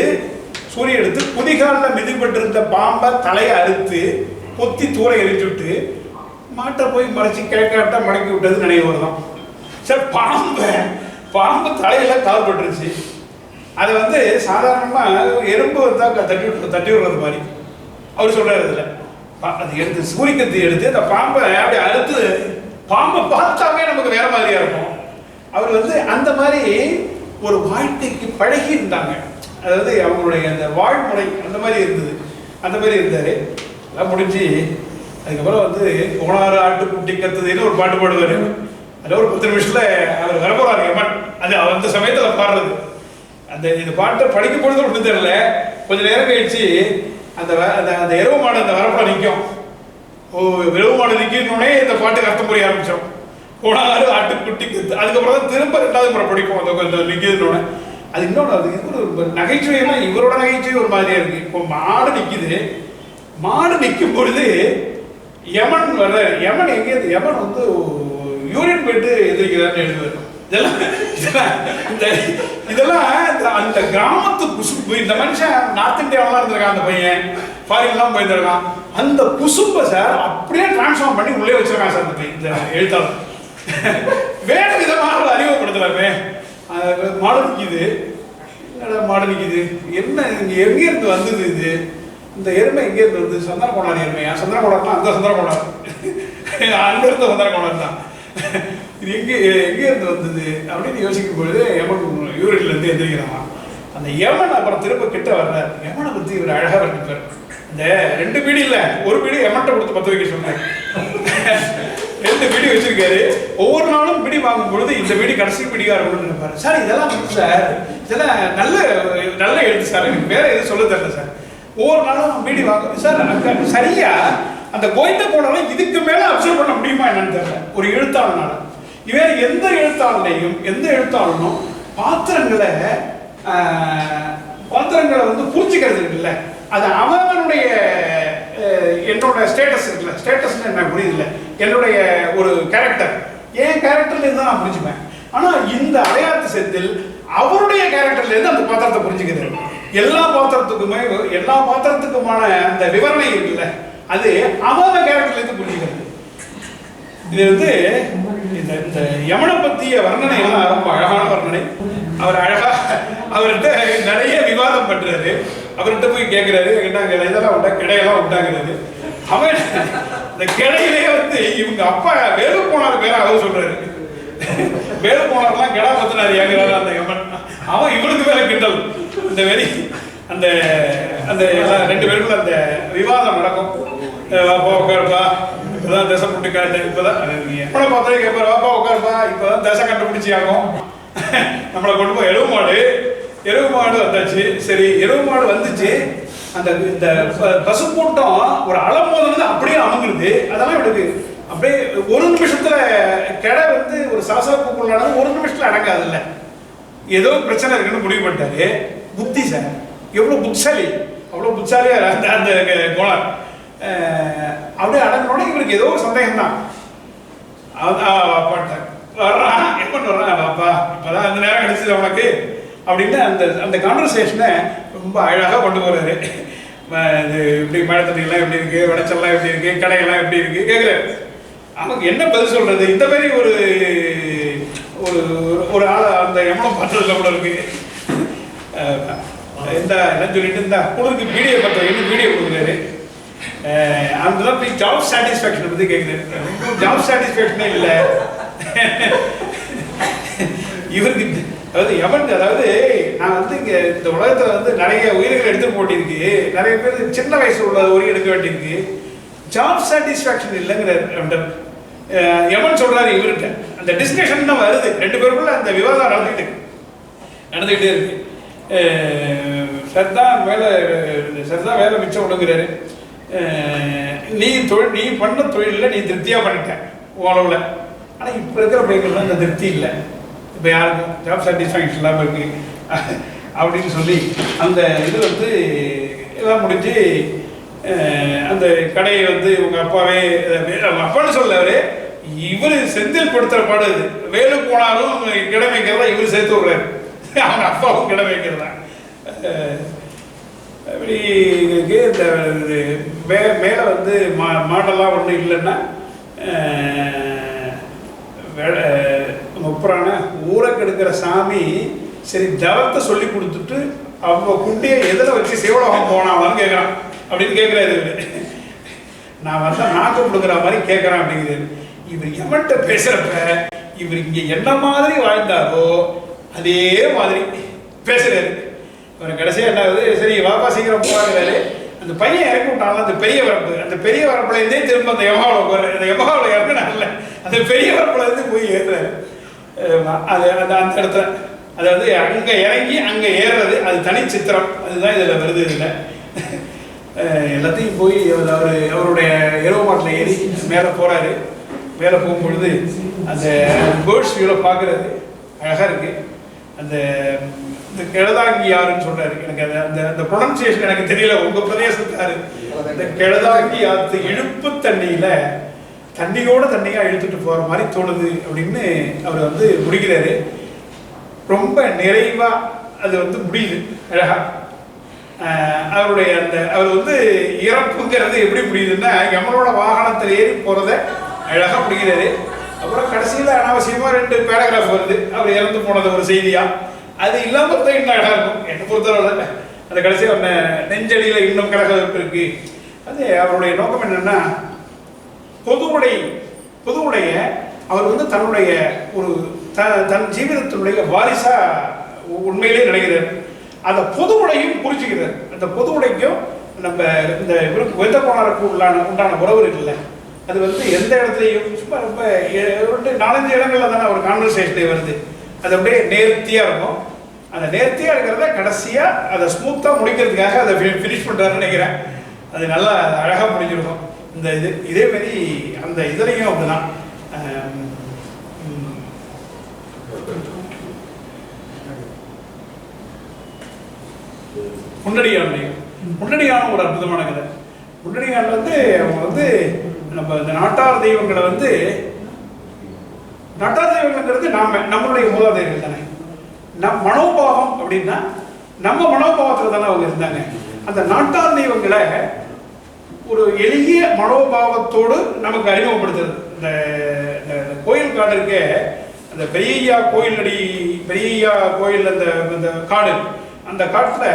குதிகாலில் மிதிப்பட்டிருந்த பாம்பை தலையை அறுத்து பொத்தி தூர எரிச்சுட்டு மாட்டை போய் மறைச்சி கேட்காட்டா மடக்கி விட்டது நினைவு தான் சார். பாம்பு தலையில கால்பட்டுருச்சு. அதை வந்து சாதாரணமாக எறும்பு வந்தால் தட்டி விடுறது மாதிரி அவர் சொல்றாரு. இதில் அது எடுத்து சூரியக்கத்தி எடுத்து அந்த பாம்பை அப்படி அறுத்து, பாம்பை பார்த்தாவே நமக்கு வேற மாதிரியா இருக்கும். அவர் வந்து அந்த மாதிரி ஒரு வாழ்க்கைக்கு பழகி இருந்தாங்க. அதாவது அவங்களுடைய அந்த வாழ்முறை அந்த மாதிரி இருந்தது, அந்த மாதிரி இருந்தார். எல்லாம் முடிஞ்சு அதுக்கப்புறம் வந்து போனாறு ஆட்டுக்குட்டி கத்துதுன்னு ஒரு பாட்டு பாடுவார். அதில் ஒரு 10 நிமிஷத்தில் அவர் வரப்போறாரு யமன். அது அந்த சமயத்தில் பாடுறது. இந்த பாட்டை படிக்கும் பொழுது ஒன்றும் தெரியல. கொஞ்சம் நேரம் கழிச்சு அந்த அந்த எருவு மாடு அந்த வரப்பட நிற்கும். எருவு மாடு நிற்கணுன்னே இந்த பாட்டுக்கு அர்த்தம் புரிய ஆரம்பிச்சோம். போனாறு ஆட்டுக்குட்டி கத்து. அதுக்கப்புறம் தான் திரும்ப 2வது முறை படிக்கும் அந்த நிற்கிறதுனோட. அது இன்னொன்று, அது ஒரு நகைச்சுவைனா இவரோட நகைச்சுவை ஒரு மாதிரியா இருக்கு. இப்போ மாடு நிற்குது, மாடு நிற்கும் பொழுது யமன் வர்ற, யமன் எங்கேருந்து, யமன் வந்து யூரின் போயிட்டு எதிர்க்கிறான்னு எழுதுவார். இதெல்லாம் அந்த கிராமத்து குசும்பு. இந்த மனுஷன் நார்த் இந்தியாவெல்லாம் இருந்திருக்கான், அந்த பையன் ஃபாரின்லாம் போயிருந்திருக்கான். அந்த குசும்பை சார் அப்படியே டிரான்ஸ்ஃபார்ம் பண்ணி உள்ளே வச்சிருக்கான் சார் அந்த இந்த எழுத்தாளர். வேற விதமாக அறிமுகப்படுத்தலாமே. மாடு நிற்கிது, மாடு நிற்கிது, என்ன இங்கே எங்கேருந்து வந்தது இது, இந்த எருமை எங்கேருந்து வந்து சந்திரகோணார் எருமையா, சந்திரகோணார்னா அந்த சந்திரகோணார், அங்கே இருந்த சந்திரகோணார் தான். இது எங்கேருந்து வந்தது அப்படின்னு யோசிக்கும் பொழுது யமன் யூரின்லேருந்து எந்திரிக்கிறான். அந்த யமன் அப்புறம் திரும்ப கிட்ட வர்றார். யமனை பற்றி இவர் அழகாக வர்ணிப்பார். இந்த 2 பீடி இல்லை, ஒரு பீடி யமன்ட்ட கொடுத்து 10 வைக்க சொன்னார். 2 பீடி வச்சிருக்காரு. ஒவ்வொரு நாளும் பிடி வாங்கும் பொழுது இந்த பீடி கடைசி பிடியா இருக்கணும்னு நினைப்பாரு. சார் இதெல்லாம் சார், இதெல்லாம் நல்ல எழுத்து சார், எனக்கு வேற எதுவும் சொல்ல தெரியல சார். ஒவ்வொரு நாளும் பீடி வாங்க சார். சரியா அந்த கோயந்த போனாலும் இதுக்கு மேலே அப்சர்வ் பண்ண முடியுமா என்னன்னு தெரியல ஒரு எழுத்தாளனால. இவன் எந்த எழுத்தாளனும் பாத்திரங்களை வந்து புரிஞ்சுக்கிறது இருக்குல்ல, அது அவனுடைய என்னோட ஸ்டேட்டஸ் இருக்குல்ல, ஸ்டேட்டஸ்ன்னு என்ன புரியுது, என்னுடைய ஒரு கேரக்டர், என் கேரக்டர்ல இருந்து நான் புரிஞ்சுப்பேன். ஆனா இந்த அடையாளத்து செத்தில் அவருடைய கேரக்டர்ல இருந்து அந்த பாத்திரத்தை புரிஞ்சுக்கிறது. எல்லா பாத்திரத்துக்குமான அந்த விவரணை இருக்குல்ல, அது அவன் கேரக்டர்லேருந்து புரிஞ்சுக்கிறது. இது வந்து இந்த யமனை பற்றிய வர்ணனை எல்லாம் ரொம்ப அழகான வர்ணனை. அவர் அவர்கிட்ட நிறைய விவாதம் பண்றாரு. அவர்கிட்ட போய் கேட்கிறாரு, இதெல்லாம் உண்டா, கிடையெல்லாம் உண்டாங்கிறது. அவன் இந்த கிடையிலேயே வந்து இவங்க அப்பா வேலு போனார் பேர அவர் சொல்றாரு. வேலு போனார்லாம் கிடா பத்தினாரு ஏங்கிறாரு அந்த யமன். அவன் இவனுக்கு வேலை கிண்டல். இந்த வெறி அந்த அந்த ரெண்டு பேருக்குள்ள அந்த விவாதம் நடக்கும். வாப்பா உட்காருப்பா, இப்பதான் தசை புட்டு காட்டு, இப்பதான் எப்பட பார்த்தா கேட்பாரு, வாப்பா உட்காருப்பா, இப்பதான் தசை கண்டுபிடிச்சி ஆகும். நம்மளை கொண்டு போய் எருவு மாடு வந்தாச்சு. சரி, எருவு மாடு வந்துச்சு. அந்த இந்த பசு கூட்டம் ஒரு அளம்போது அப்படியே அமுங்குது. அதெல்லாம் இவனுக்கு அப்படியே ஒரு நிமிஷத்துல கடை வந்து ஒரு சலசலப்புக்குள்ளானது ஒரு நிமிஷத்துல அடங்காது. இல்லை, ஏதோ பிரச்சனை இருக்குன்னு முடிவு பண்ணிட்டாரு. புத்தி சார் எவ்வளவு புத்திசாலி, அவ்வளவு புத்திசாலியா அந்த அந்த கோணம் அப்படியே அடங்கினோட இவருக்கு ஏதோ ஒரு சந்தேகம் தான். வர்றான், எப்ப வர்றான், வாப்பா இப்பதான் அந்த நேரம் கிடைச்சது உனக்கு அப்படின்னு அந்த அந்த கான்வர்சேஷனை ரொம்ப அழகாக கொண்டு போறாரு. இது இப்படி மழை தண்ணியெல்லாம் எப்படி இருக்கு, விளைச்சல்லாம் எப்படி இருக்கு, கடையெல்லாம் எப்படி இருக்கு கேட்குறாரு. அவனுக்கு என்ன பதில் சொல்றது? இந்த மாதிரி ஒரு ஒரு ஒரு ஆளை அந்த எவ்வளோ பார்த்ததுல கூட இருக்கு. இந்த என்ன சொல்லிட்டு இந்த குழுக்கு பீடியை பற்ற என்ன பீடியை கொடுக்குறாரு. அதுதான் போய் ஜாப் சாட்டிஸ்ஃபேக்ஷனை பற்றி கேட்குறாரு. ஜாப் சாட்டிஸ்ஃபேக்ஷனே இல்லை இவருக்கு. அதாவது எவன், அதாவது நான் வந்து இங்கே இந்த உலகத்தில் வந்து நிறைய உயிர்கள் எடுத்து போட்டிருக்கு, நிறைய பேர் சின்ன வயசு உள்ள உயிர் எடுக்க வேண்டியிருக்கு. ஜாப் சாட்டிஸ்ஃபேக்ஷன் இல்லைங்கிறார் எவன் சொல்றாரு இவர்கிட்ட. அந்த டிஸ்கஷன் தான் வருது, ரெண்டு பேருக்குள்ள அந்த விவாதம் நடந்துகிட்டே இருக்கு. சரிதான் வேலை மிச்சம் விடுங்கிறாரு. நீ பண்ண தொழிலில் நீ திருப்தியாக பண்ணிட்ட உழவுல. ஆனால் இப்போ இருக்கிற பைக்கெல்லாம் அந்த திருப்தி இல்லை. இப்போ யாருக்கும் ஜாப் சாட்டிஸ்ஃபேக்ஷன் இல்லாமல் இருக்கு அப்படின்னு சொல்லி அந்த இது வந்து எல்லாம் முடிஞ்சு அந்த கடையை வந்து உங்க அப்பாவே அப்பான்னு சொல்லவர், இவர் செந்தில் படுத்துற பாடு இது. வேலு போனாலும் கிட வைக்கிறதா இவர் சேர்த்து விடுறாரு, அவங்க அப்பாவும் கிட வைக்கிறதா. அப்படி இருக்கு. இந்த மேலே வந்து மாடெல்லாம் ஒன்றும் இல்லைன்னா முப்புறான ஊரை கெடுக்கிற சாமி சரி தவத்தை சொல்லி கொடுத்துட்டு அவங்க குண்டியை எதில் வச்சு சிவலோகம் போனாலும் கேட்குறான் அப்படின்னு கேட்குறாரு. நான் வந்தா நான் கூப்பிடுங்கிற மாதிரி கேட்குறேன் அப்படிங்கிறது. இவர் எவன்கிட்ட பேசுறப்ப இவர் இங்கே என்ன மாதிரி வாழ்ந்தாரோ அதே மாதிரி பேசுறாரு. இவர் கடைசியாக என்ன ஆகுது, சரி வாப்பா சீக்கிரம் போகிறாரு. அந்த பையன் இறக்கி விட்டாலும் அந்த பெரிய வரப்பு, அந்த பெரிய வரப்புலேருந்தே திரும்ப அந்த யமகாவில் இறங்கினாங்கல்ல, அந்த பெரிய வரப்புலேருந்து போய் ஏறுறாரு. அது அந்த அந்த இடத்துல அதாவது அங்கே இறங்கி அங்கே ஏறுறது அது தனி சித்திரம். அதுதான் இதில் வருது. இதில் எல்லாத்தையும் போய் அவருடைய இரவு மாட்டில் ஏறி மேலே போகிறாரு. மேலே போகும்பொழுது அந்த பேர்ட்ஸ் வியூவில் பார்க்குறது அழகாக இருக்குது. அந்த இந்த கிழதாங்கி யாருன்னு சொல்கிறாரு. எனக்கு அந்த அந்த ப்ரொனன்சியேஷன் எனக்கு தெரியல, உங்கள் பிரதேசத்தாரு. இந்த கிழதாங்கி ஆற்று இழுப்பு தண்ணியில் தண்ணியோட தண்ணியாக இழுத்துட்டு போகிற மாதிரி தோணுது அப்படின்னு அவர் வந்து முடிக்கிறாரு. ரொம்ப நிறைவாக அது வந்து முடியுது அழகாக. அவருடைய அந்த அவர் வந்து இறப்புங்கிறது எப்படி முடியுதுன்னா யமனோட வாகனத்தில் ஏறி போகிறத அழகாக முடிக்கிறாரு. அப்புறம் கடைசியில் அனாவசியமாக 2 பேராகிராஃப் வருது அவர் இறந்து போனது ஒரு செய்தியாக. அது இல்லாமல் தான் இன்னும் அழகாக இருக்கும் என்னை பொறுத்தவரை. அந்த கடைசியாக ஒன்று நெஞ்சடியில் இன்னும் கலகலப்பு இருக்கு. அது அவருடைய நோக்கம் என்னன்னா பொதுவுடைய அவர் வந்து தன்னுடைய ஒரு தன் ஜீவிதத்தினுடைய வாரிசா உண்மையிலே நினைக்கிறார். அந்த பொதுவுடையும் புரிஞ்சுக்கிறார். அந்த பொதுவுடைக்கும் நம்ம இந்த இவருக்கு வெந்த போனாருக்கு உண்டான உறவு இருக்குல்ல, அது வந்து எந்த இடத்துலையும் சும்மா ரொம்ப 4-5 இடங்கள்ல தானே ஒரு கான்வர்சேஷனே வருது. அது அப்படியே நேர்த்தியாக இருக்கும். அந்த நேர்த்தியாக இருக்கிறத கடைசியாக அதை ஸ்மூத்தாக முடிக்கிறதுக்காக அதை ஃபினிஷ் பண்ணுறாருன்னு நினைக்கிறேன். அது நல்லா அழகாக முடிஞ்சிருக்கும். இந்த இதே மாதிரி அந்த இதுலையும் அப்படிதான். முன்னடியான ஒரு அற்புதமான கதை. முன்னடியான் வந்து அவங்க வந்து நம்ம இந்த நாட்டார் தெய்வங்களை வந்து நாட்டார் தெய்வங்கள்ங்கிறது நம்மளுடைய மூதாதையர்கள் தானே. மனோபாவம் அப்படின்னா நம்ம மனோபாவத்தில் தானே அவங்க இருந்தாங்க. அந்த நாட்டார் தெய்வங்களை ஒரு எளிய மனோபாவத்தோடு நமக்கு அறிமுகப்படுத்துறது. இந்த கோயில் காடு இருக்க, அந்த பெரியய்யா கோயிலடி, பெரியய்யா கோயில் அந்த காடு, அந்த காட்டில்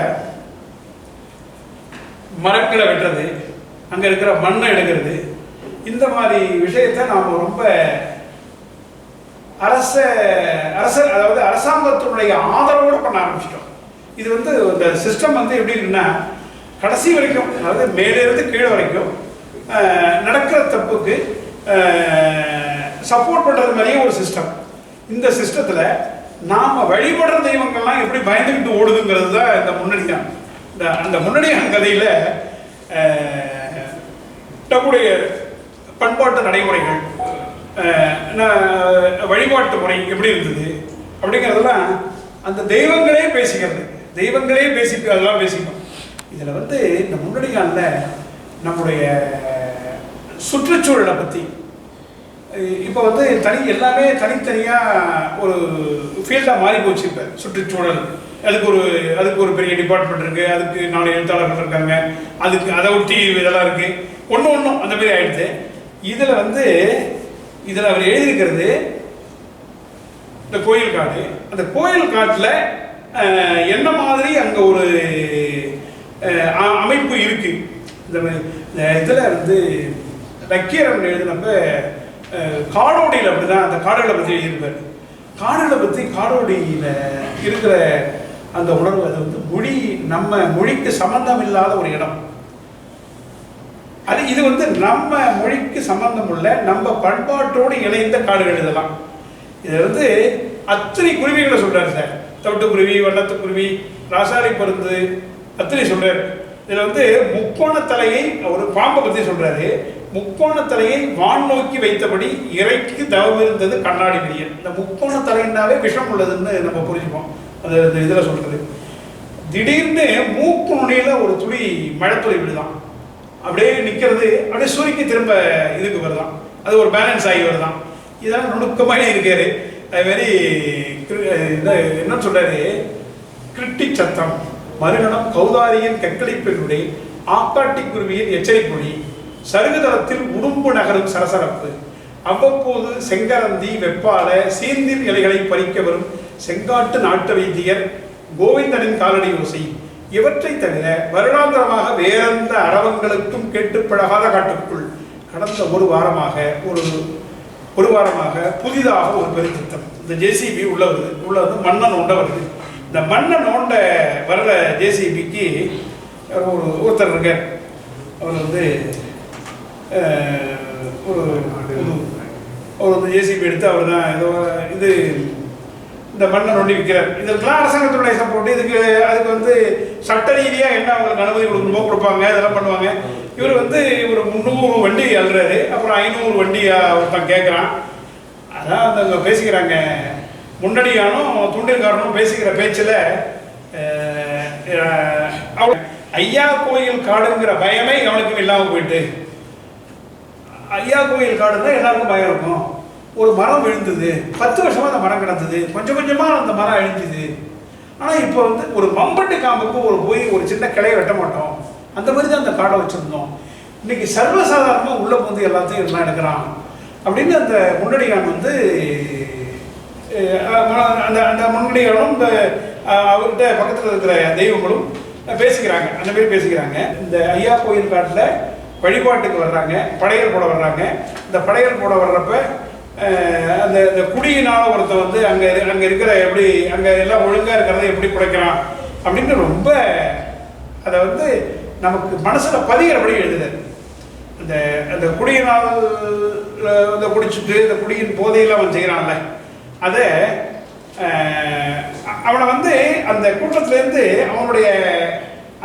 மரங்களை வெட்டுறது, அங்கே இருக்கிற மண்ணை எடுக்கிறது, இந்த மாதிரி விஷயத்தை நாம் ரொம்ப அதாவது அரசாங்கத்தினுடைய ஆதரவோடு பண்ண ஆரம்பிச்சிட்டோம். இது இந்த சிஸ்டம் எப்படி இருக்குன்னா, கடைசி வரைக்கும், அதாவது மேலிருந்து கீழே வரைக்கும் நடக்கிற தப்புக்கு சப்போர்ட் பண்ணுறது மாதிரியே ஒரு சிஸ்டம். இந்த சிஸ்டத்தில் நாம் வழிபடுற தெய்வங்கள்லாம் எப்படி பயந்துக்கிட்டு ஓடுதுங்கிறது தான் இந்த முன்னணியான். அந்த முன்னணியான் கதையில் நம்முடைய பண்பாட்டு நடைமுறைகள், வழிபாட்டு முறை எப்படி இருந்தது அப்படிங்கிறதெல்லாம் அந்த தெய்வங்களே பேசிக்கிறது. தெய்வங்களே அதெல்லாம் பேசிக்கணும். இதில் இந்த முன்னணியானில் நம்முடைய சுற்றுச்சூழலை பற்றி இப்போ எல்லாமே தனித்தனியாக ஒரு ஃபீல்டாக மாறி போச்சு. இப்போ சுற்றுச்சூழல் அதுக்கு ஒரு பெரிய டிபார்ட்மெண்ட் இருக்குது, அதுக்கு 4 எழுத்தாளர்கள் இருக்காங்க, அதுக்கு அதை ஒட்டி இதெல்லாம் இருக்குது, ஒன்றும் அந்த மாதிரி ஆயிடுது. இதில் அவர் எழுதியிருக்கிறது இந்த கோயில் காடு. அந்த கோயில் காட்டில் என்ன மாதிரி அங்கே ஒரு அமைப்பு இருக்கு. இந்த இதில் நக்கீரன் எழுதினப்ப காடோடியில் அப்படிதான் அந்த காடுகளை பற்றி எழுதியிருப்பார். காடுகளை பற்றி காடோடியில் இருக்கிற அந்த உணர்வு, அது நம்ம மொழிக்கு சம்பந்தம் இல்லாத ஒரு இடம். இது நம்ம மொழிக்கு சம்பந்தம் உள்ள நம்ம பண்பாட்டோடு இணைந்த காடுகள். இதெல்லாம் இது அத்தனை குருவிகளை சொல்றாரு சார். தவிட்டுக்குருவி, வண்ணத்துக்குருவி, ராசாரி பருந்து, அத்தனை சொல்றாரு. இதில் முக்கோண தலையை ஒரு பாம்பை பற்றி சொல்றாரு. முக்கோண தலையை வான் நோக்கி வைத்தபடி இறைக்கு தவம் இருந்தது கண்ணாடி விரியன். இந்த முக்கோண தலையினாவே விஷம் உள்ளதுன்னு நம்ம புரிஞ்சுப்போம். அது இதில் சொல்றது. திடீர்னு மூக்கு நுனியில் ஒரு துளி மழைத்துளி விடுதான், அப்படியே நிற்கிறது, அப்படியே சூரியக்கு திரும்ப இதுக்கு வருதான், அது ஒரு பேலன்ஸ் ஆகி வருதான். இதெல்லாம் நுணுக்கமாக இருக்காரு. அதுமாரி என்ன சொல்றாரு, கிருட்டி சத்தம் மறுகணம் கௌதாரியின் கக்களிப்பினுடைய ஆக்காட்டி குருவியின் எச்சரிப்பொழி, சருகுதளத்தில் உடும்பு நகரும் சரசரப்பு, அவ்வப்போது செங்கரந்தி வெப்பால சீர்ந்தின் இலைகளை பறிக்க வரும் செங்காட்டு நாட்டு வைத்தியர் கோவிந்தனின் காலடி ஓசை, இவற்றை தவிர வருடாந்திரமாக வேறெந்த அரவங்களுக்கும் கேட்டு பழகாத காட்டுக்குள் கடந்த ஒரு வாரமாக புதிதாக ஒரு பெருத்திட்டம். இந்த ஜேசிபி உள்ளது மண்ணை நோண்ட வருது. இந்த மண்ணை நோண்ட வர்ற ஜேசிபிக்கு ஒருத்தர் இருக்கார். அவர் ஒரு ஜேசிபி எடுத்து அவர் தான் ஏதோ இந்த மண்ணை நோண்டி விற்கிறார். இதற்கெல்லாம் அரசாங்கத்தினுடைய சப்போர்ட். அதுக்கு சட்ட ரீதியாக என்ன அவங்களுக்கு அனுமதி கொடுக்கணுமோ கொடுப்பாங்க, இதெல்லாம் பண்ணுவாங்க. இவர் ஒரு 300 வண்டி அல்றாரு. அப்புறம் 500 வண்டி ஒருத்தன் கேட்குறான். அதான் அங்கே பேசிக்கிறாங்க, முன்னடியானும் தூண்டில்காரனும் பேசிக்கிற பேச்சில் ஐயா கோயில் காடுங்கிற பயமே அவனுக்கும் இல்லாமல் போயிட்டு. ஐயா கோயில் காடுன்னா எல்லாருக்கும் பயம் இருக்கும். ஒரு மரம் விழுந்தது, 10 வருஷமாக அந்த மரம் கிடந்தது, கொஞ்சம் கொஞ்சமாக அந்த மரம் அழிஞ்சுது. ஆனால் இப்போ ஒரு மம்பட்டு காம்புக்கு போய் ஒரு சின்ன கிளையை வெட்ட மாட்டோம், அந்த மாதிரி தான் அந்த காடை வச்சுருந்தோம். இன்னைக்கு சர்வசாதாரணமாக உள்ள எல்லாத்தையும் எல்லாம் எடுக்கிறான் அப்படின்னு அந்த முன்னடியான் அந்த முன்னடியானும் இந்த அவர்கிட்ட பக்கத்தில் இருக்கிற தெய்வங்களும் பேசிக்கிறாங்க. அந்த மாதிரி பேசிக்கிறாங்க. இந்த ஐயா கோயில் காட்டில் வழிபாட்டுக்கு வர்றாங்க, படையல் போட வர்றாங்க. இந்த படையல் போட வர்றப்ப அந்த குடியினால் ஒருத்தன் அங்கே இருக்கிற எப்படி அங்கே எல்லாம் ஒழுங்காக இருக்கிறத எப்படி குறைக்கிறான் அப்படின்னு ரொம்ப அதை நமக்கு மனசில் பதிகிறபடி எழுதுறாரு. அந்த குடியினால் குடிச்சுட்டு இந்த குடியின் போதையில் அவன் செய்கிறான்ல, அதை அவனை அந்த கூட்டத்திலேருந்து அவனுடைய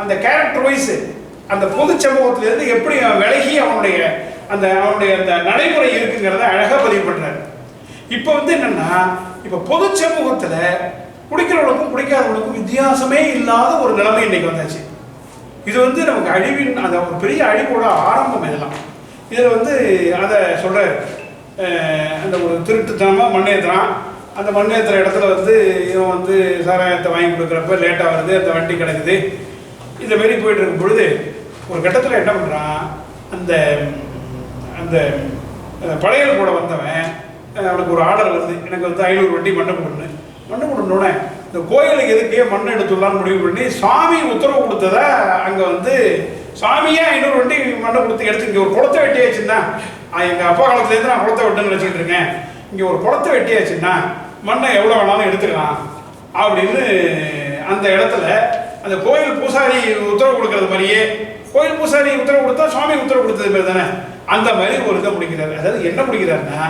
அந்த கேரக்டர் வைஸ் அந்த பொது சமூகத்திலேருந்து எப்படி விலகி அவனுடைய அந்த நடைமுறை இருக்குங்கிறத அழகாக பதிவு பண்ணுறாரு. இப்போ என்னன்னா, இப்போ பொது சமூகத்தில் குடிக்கிறவனுக்கும் குடிக்காதவனுக்கும் வித்தியாசமே இல்லாத ஒரு நிலைமை இன்னைக்கு வந்தாச்சு. இது நமக்கு அழிவின் அந்த ஒரு பெரிய அழிவோட ஆரம்பம். இதெல்லாம் இதில் அதை சொல்கிறார். அந்த ஒரு திருட்டுத்தனமாக மண்ணேற்றுறான், அந்த மண் ஏற்றுற இடத்துல வந்து இவன் வந்து சாராயத்தை வாங்கி கொடுக்குறப்ப லேட்டாக வருது, அந்த வண்டி கிடக்குது, இந்த மாரி போயிட்டு இருக்கும் பொழுது ஒரு கட்டத்தில் என்ன பண்ணுறான், அந்த அந்த படையல் கூட வந்தவன் அவனுக்கு ஒரு ஆர்டர் வருது, எனக்கு வந்து 500 வண்டி மண்ணை கொடுன்னோடனே இந்த கோயிலுக்கு எதுக்கே மண் எடுத்துடலான்னு முடிவு பண்ணி சாமி உத்தரவு கொடுத்ததை அங்கே வந்து சாமியே 500 வண்டி மண்ணை கொடுத்து எடுத்து இங்கே ஒரு குளத்தை வெட்டியாச்சுன்னா, எங்கள் அப்பா காலத்துலேருந்து நான் குளத்தை வெட்டுன்னு நினச்சிக்கிட்டு இருக்கேன், இங்கே ஒரு குளத்தை வெட்டியாச்சுன்னா மண்ணை எவ்வளோ வேணாலும் எடுத்துக்கலாம் அப்படின்னு அந்த இடத்துல அந்த கோயில் பூசாரி உத்தரவு கொடுக்கறது மாதிரியே, கோயில் பூசாரி உத்தரவு கொடுத்தா சுவாமி உத்தரவு கொடுத்தது பேர் தானே, அந்த மாதிரி ஒரு இதை முடிக்கிறாரு. அதாவது என்ன முடிக்கிறாருன்னா,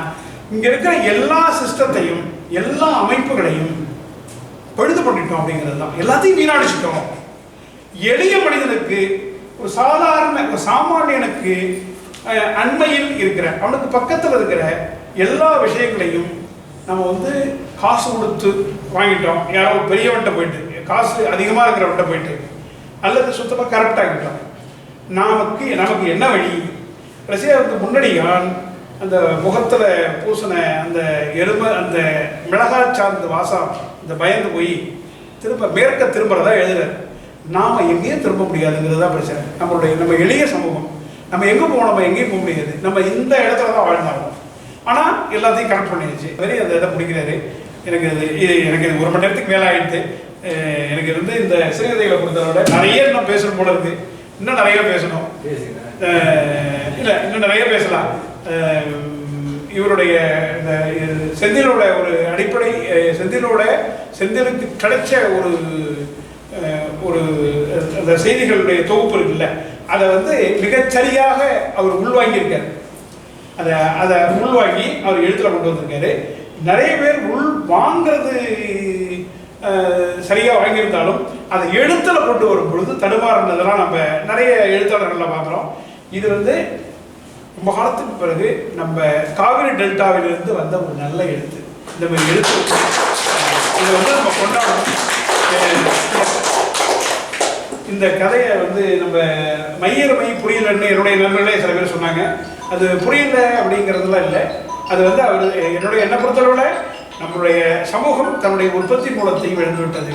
இங்கே இருக்கிற எல்லா சிஸ்டத்தையும் எல்லா அமைப்புகளையும் பழுது பண்ணிட்டோம் அப்படிங்கிறது தான், எல்லாத்தையும் வீணடிச்சிட்டோம். எளிய மனிதனுக்கு, ஒரு சாதாரண ஒரு சாமானியனுக்கு அண்மையில் இருக்கிற, அவனுக்கு பக்கத்தில் இருக்கிற எல்லா விஷயங்களையும் நம்ம வந்து காசு கொடுத்து வாங்கிட்டோம். யாரோ பெரியவன்ட்ட போயிட்டு, காசு அதிகமாக இருக்கிறவன்ட்ட போயிட்டு, அல்லது சுத்தமாக கரெக்டாகிட்டோம். நமக்கு என்ன வழி? கடைசியாக வந்து முன்னாடியான் அந்த முகத்தில் பூசின அந்த அந்த மிளகாய் சார்ந்த வாசம் இந்த பயந்து போய் மேற்க திரும்புறதா எழுதுறாரு. நாம் எங்கேயும் திரும்ப முடியாதுங்கிறது தான் பிரச்சனை. நம்ம எளிய சமூகம், நம்ம எங்கே போவோம், நம்ம எங்கேயும் போக முடியாது, நம்ம இந்த இடத்துல தான் வாழ்ந்தாகும். ஆனால் எல்லாத்தையும் கரெக்ட் பண்ணிடுச்சு. வெறி அந்த இதை பிடிக்கிறாரு. எனக்கு இது 1 மணி நேரத்துக்கு மேலே ஆகிடுது. எனக்கு வந்து இந்த சிறுகதைகளை பொறுத்தவரை நிறைய இன்னும் பேசணும் போல இருக்கு. இன்னும் நிறைய பேசணும், இல்லை இன்னும் நிறைய பேசலாம். இவருடைய இந்த செந்திலோட ஒரு அடிப்படை, செந்திலுக்கு கிடைச்ச ஒரு அந்த செய்திகளுடைய தொகுப்பு இருக்குல்ல, அதை வந்து மிகச்சரியாக அவர் உள்வாங்கியிருக்காரு. அதை உள்வாங்கி அவர் எழுத்துல கொண்டு வந்திருக்காரு. நிறைய பேர் உள் வாங்கிறது சரியாக வாங்கியிருந்தாலும் அதை எழுத்துல கொண்டு வரும் பொழுது தடுமாறுனதெல்லாம் நம்ம நிறைய எழுத்தாளர்களை பார்க்குறோம். இது வந்து ரொம்ப காலத்துக்கு பிறகு நம்ம காவிரி டெல்டாவிலிருந்து வந்த ஒரு நல்ல எழுத்து. இந்த மாதிரி எழுத்து இதை வந்து நம்ம கொண்டாடணும். இந்த கதையை வந்து நம்ம மையரமை புரியலன்னு என்னுடைய நண்பர்களே சில பேர் சொன்னாங்க. அது புரியல அப்படிங்கிறதுலாம் இல்லை. அது வந்து என்னுடைய என்னை பொறுத்தளவில் நம்மளுடைய சமூகம் தன்னுடைய உற்பத்தி மூலத்தை இழந்துவிட்டது.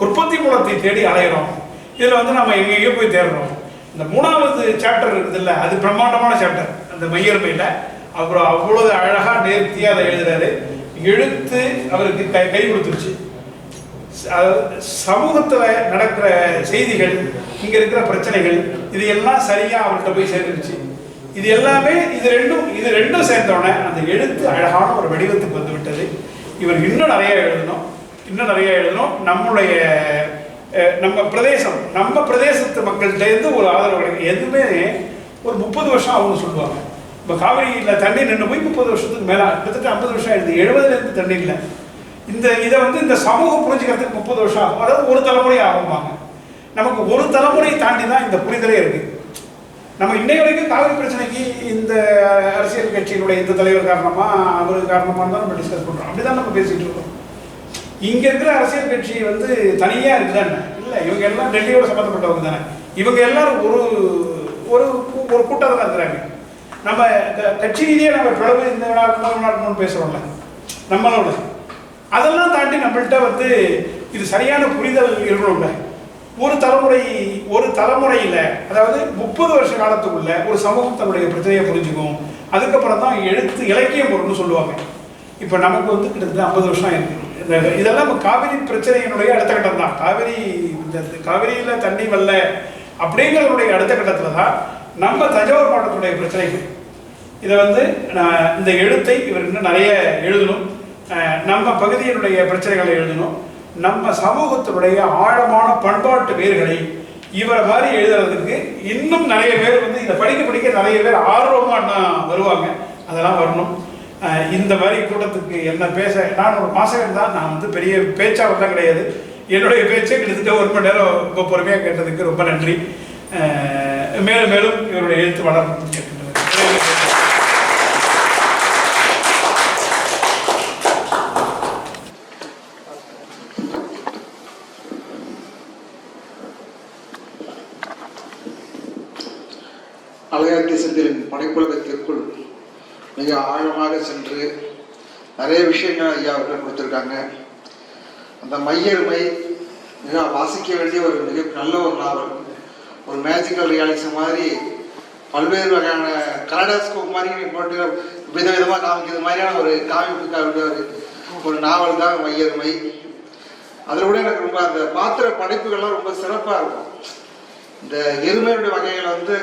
உற்பத்தி மூலத்தை தேடி அலைகிறோம். இதில் வந்து நம்ம எங்கேயோ போய் தேடுறோம். இந்த 3வது சாப்டர் இருக்குது இல்லை, அது பிரம்மாண்டமான சாப்டர் அந்த மையரமையில். அப்புறம் அவ்வளவு அழகாக நேர்த்தியாக அதை எழுதுறாரு. எழுத்து அவருக்கு கை கொடுத்துருச்சு. சமூகத்தில் நடக்கிற செய்திகள், இங்கே இருக்கிற பிரச்சனைகள், இது எல்லாம் சரியாக அவர்கிட்ட போய் சேர்ந்துருச்சு. இது எல்லாமே இது ரெண்டும் சேர்ந்தோடனே அந்த எழுத்து அழகான ஒரு வடிவத்துக்கு வந்து விட்டது. இவர் இன்னும் நிறைய எழுதணும். நம்ம பிரதேசத்து மக்கள்கிட்ட ஒரு ஆதரவு கிடைக்கும். எதுவுமே ஒரு 30 வருஷம் அவங்க சொல்லுவாங்க. இப்போ காவிரியில் தண்ணி நின்று போய் 30 வருஷத்துக்கு மேலே, கிட்டத்தட்ட 50 வருஷம் ஆயிடுது. 70லேருந்து தண்ணி இல்லை. இதை வந்து இந்த சமூகம் புரிஞ்சுக்கிறதுக்கு 30 வருஷம் ஆகும். அதாவது ஒரு தலைமுறை ஆகுவாங்க. நமக்கு ஒரு தலைமுறை தாண்டி தான் இந்த புரிதலே இருக்கு. நம்ம இன்னைக்கு வரைக்கும் காவிரி பிரச்சனைக்கு இந்த அரசியல் கட்சியினுடைய இந்த தலைவர் காரணமா அவருக்கு காரணமா தான் நம்ம டிஸ்கஸ் பண்றோம். அப்படிதான் நம்ம பேசிட்டு இருக்கோம். இங்க இருக்கிற அரசியல் கட்சி வந்து தனியா இருக்குதானே? இல்லை, இவங்க எல்லாம் டெல்லியோட சம்பந்தப்பட்டவங்க தானே. இவங்க எல்லாரும் ஒரு ஒரு ஒரு கூட்டத்தில் இருக்கிறாங்க. நம்ம கட்சி ரீதியாக நம்ம பிளவு இந்த விளையாடணும்னு பேசுறோம்ல நம்மளோட, அதெல்லாம் தாண்டி நம்மள்கிட்ட வந்து இது சரியான புரிதல் இருக்கணும்ல. ஒரு தலைமுறையில், அதாவது 30 வருஷ காலத்துக்குள்ள ஒரு சமூகம் தன்னுடைய பிரச்சனையை புரிஞ்சுக்கும். அதுக்கப்புறம் தான் எழுத்து இலக்கியம் வரும்னு சொல்லுவாங்க. இப்போ நமக்கு வந்து கிட்டத்தட்ட 50 வருஷம் இருக்கு. இதெல்லாம் காவிரி பிரச்சனையினுடைய அடுத்த கட்டம் தான். காவிரியில் தண்ணி வரல அப்படிங்கிறதுடைய அடுத்த கட்டத்தில் தான் நம்ம தஞ்சாவூர் மாவட்டத்துடைய பிரச்சனைகள். இதை வந்து இந்த எழுத்தை இவர் இன்னும் நிறைய எழுதணும். நம்ம பகுதியினுடைய பிரச்சனைகளை எழுதணும். நம்ம சமூகத்தினுடைய ஆழமான பண்பாட்டு வேர்களை இவரை மாதிரி எழுதுறதுக்கு இன்னும் நிறைய பேர் வந்து இதை படிக்க நிறைய பேர் ஆர்வமாக வருவாங்க. அதெல்லாம் வரணும். இந்த மாதிரி கூட்டத்துக்கு என்ன பேச, நான் ஒரு மாசம் தான், நான் வந்து பெரிய பேச்சாளர் தான் கிடையாது. என்னுடைய பேச்சை கிட்டத்தட்ட 1 மணி நேரம் ரொம்ப பொறுமையாக கேட்டதுக்கு ரொம்ப நன்றி. மேலும் மேலும் இவருடைய எழுத்து வளரணும்னு கேட்கின்றேன். அலையாட்டி செந்திலின் படைப்புலகத்திற்குள் மிக ஆழமாக சென்று நிறைய விஷயங்கள் ஐயா அவர்கள் கொடுத்துருக்காங்க. அந்த மையருமை மிக வாசிக்க வேண்டிய ஒரு மிக நல்ல ஒரு நாவல், ஒரு மேஜிக்கல் ரியாலிசம் மாதிரி பல்வேறு வகையான கலடாஸ்கோப் மாதிரி போட்டு விதவிதமாக காமிக்கிறது மாதிரியான ஒரு காமிப்புக்காக ஒரு நாவல் தான் மையருமை. அதில் கூட எனக்கு ரொம்ப அந்த பாத்திர படைப்புகள்லாம் ரொம்ப சிறப்பாக இருக்கும். இந்த எருமையுடைய வகைகளை வந்து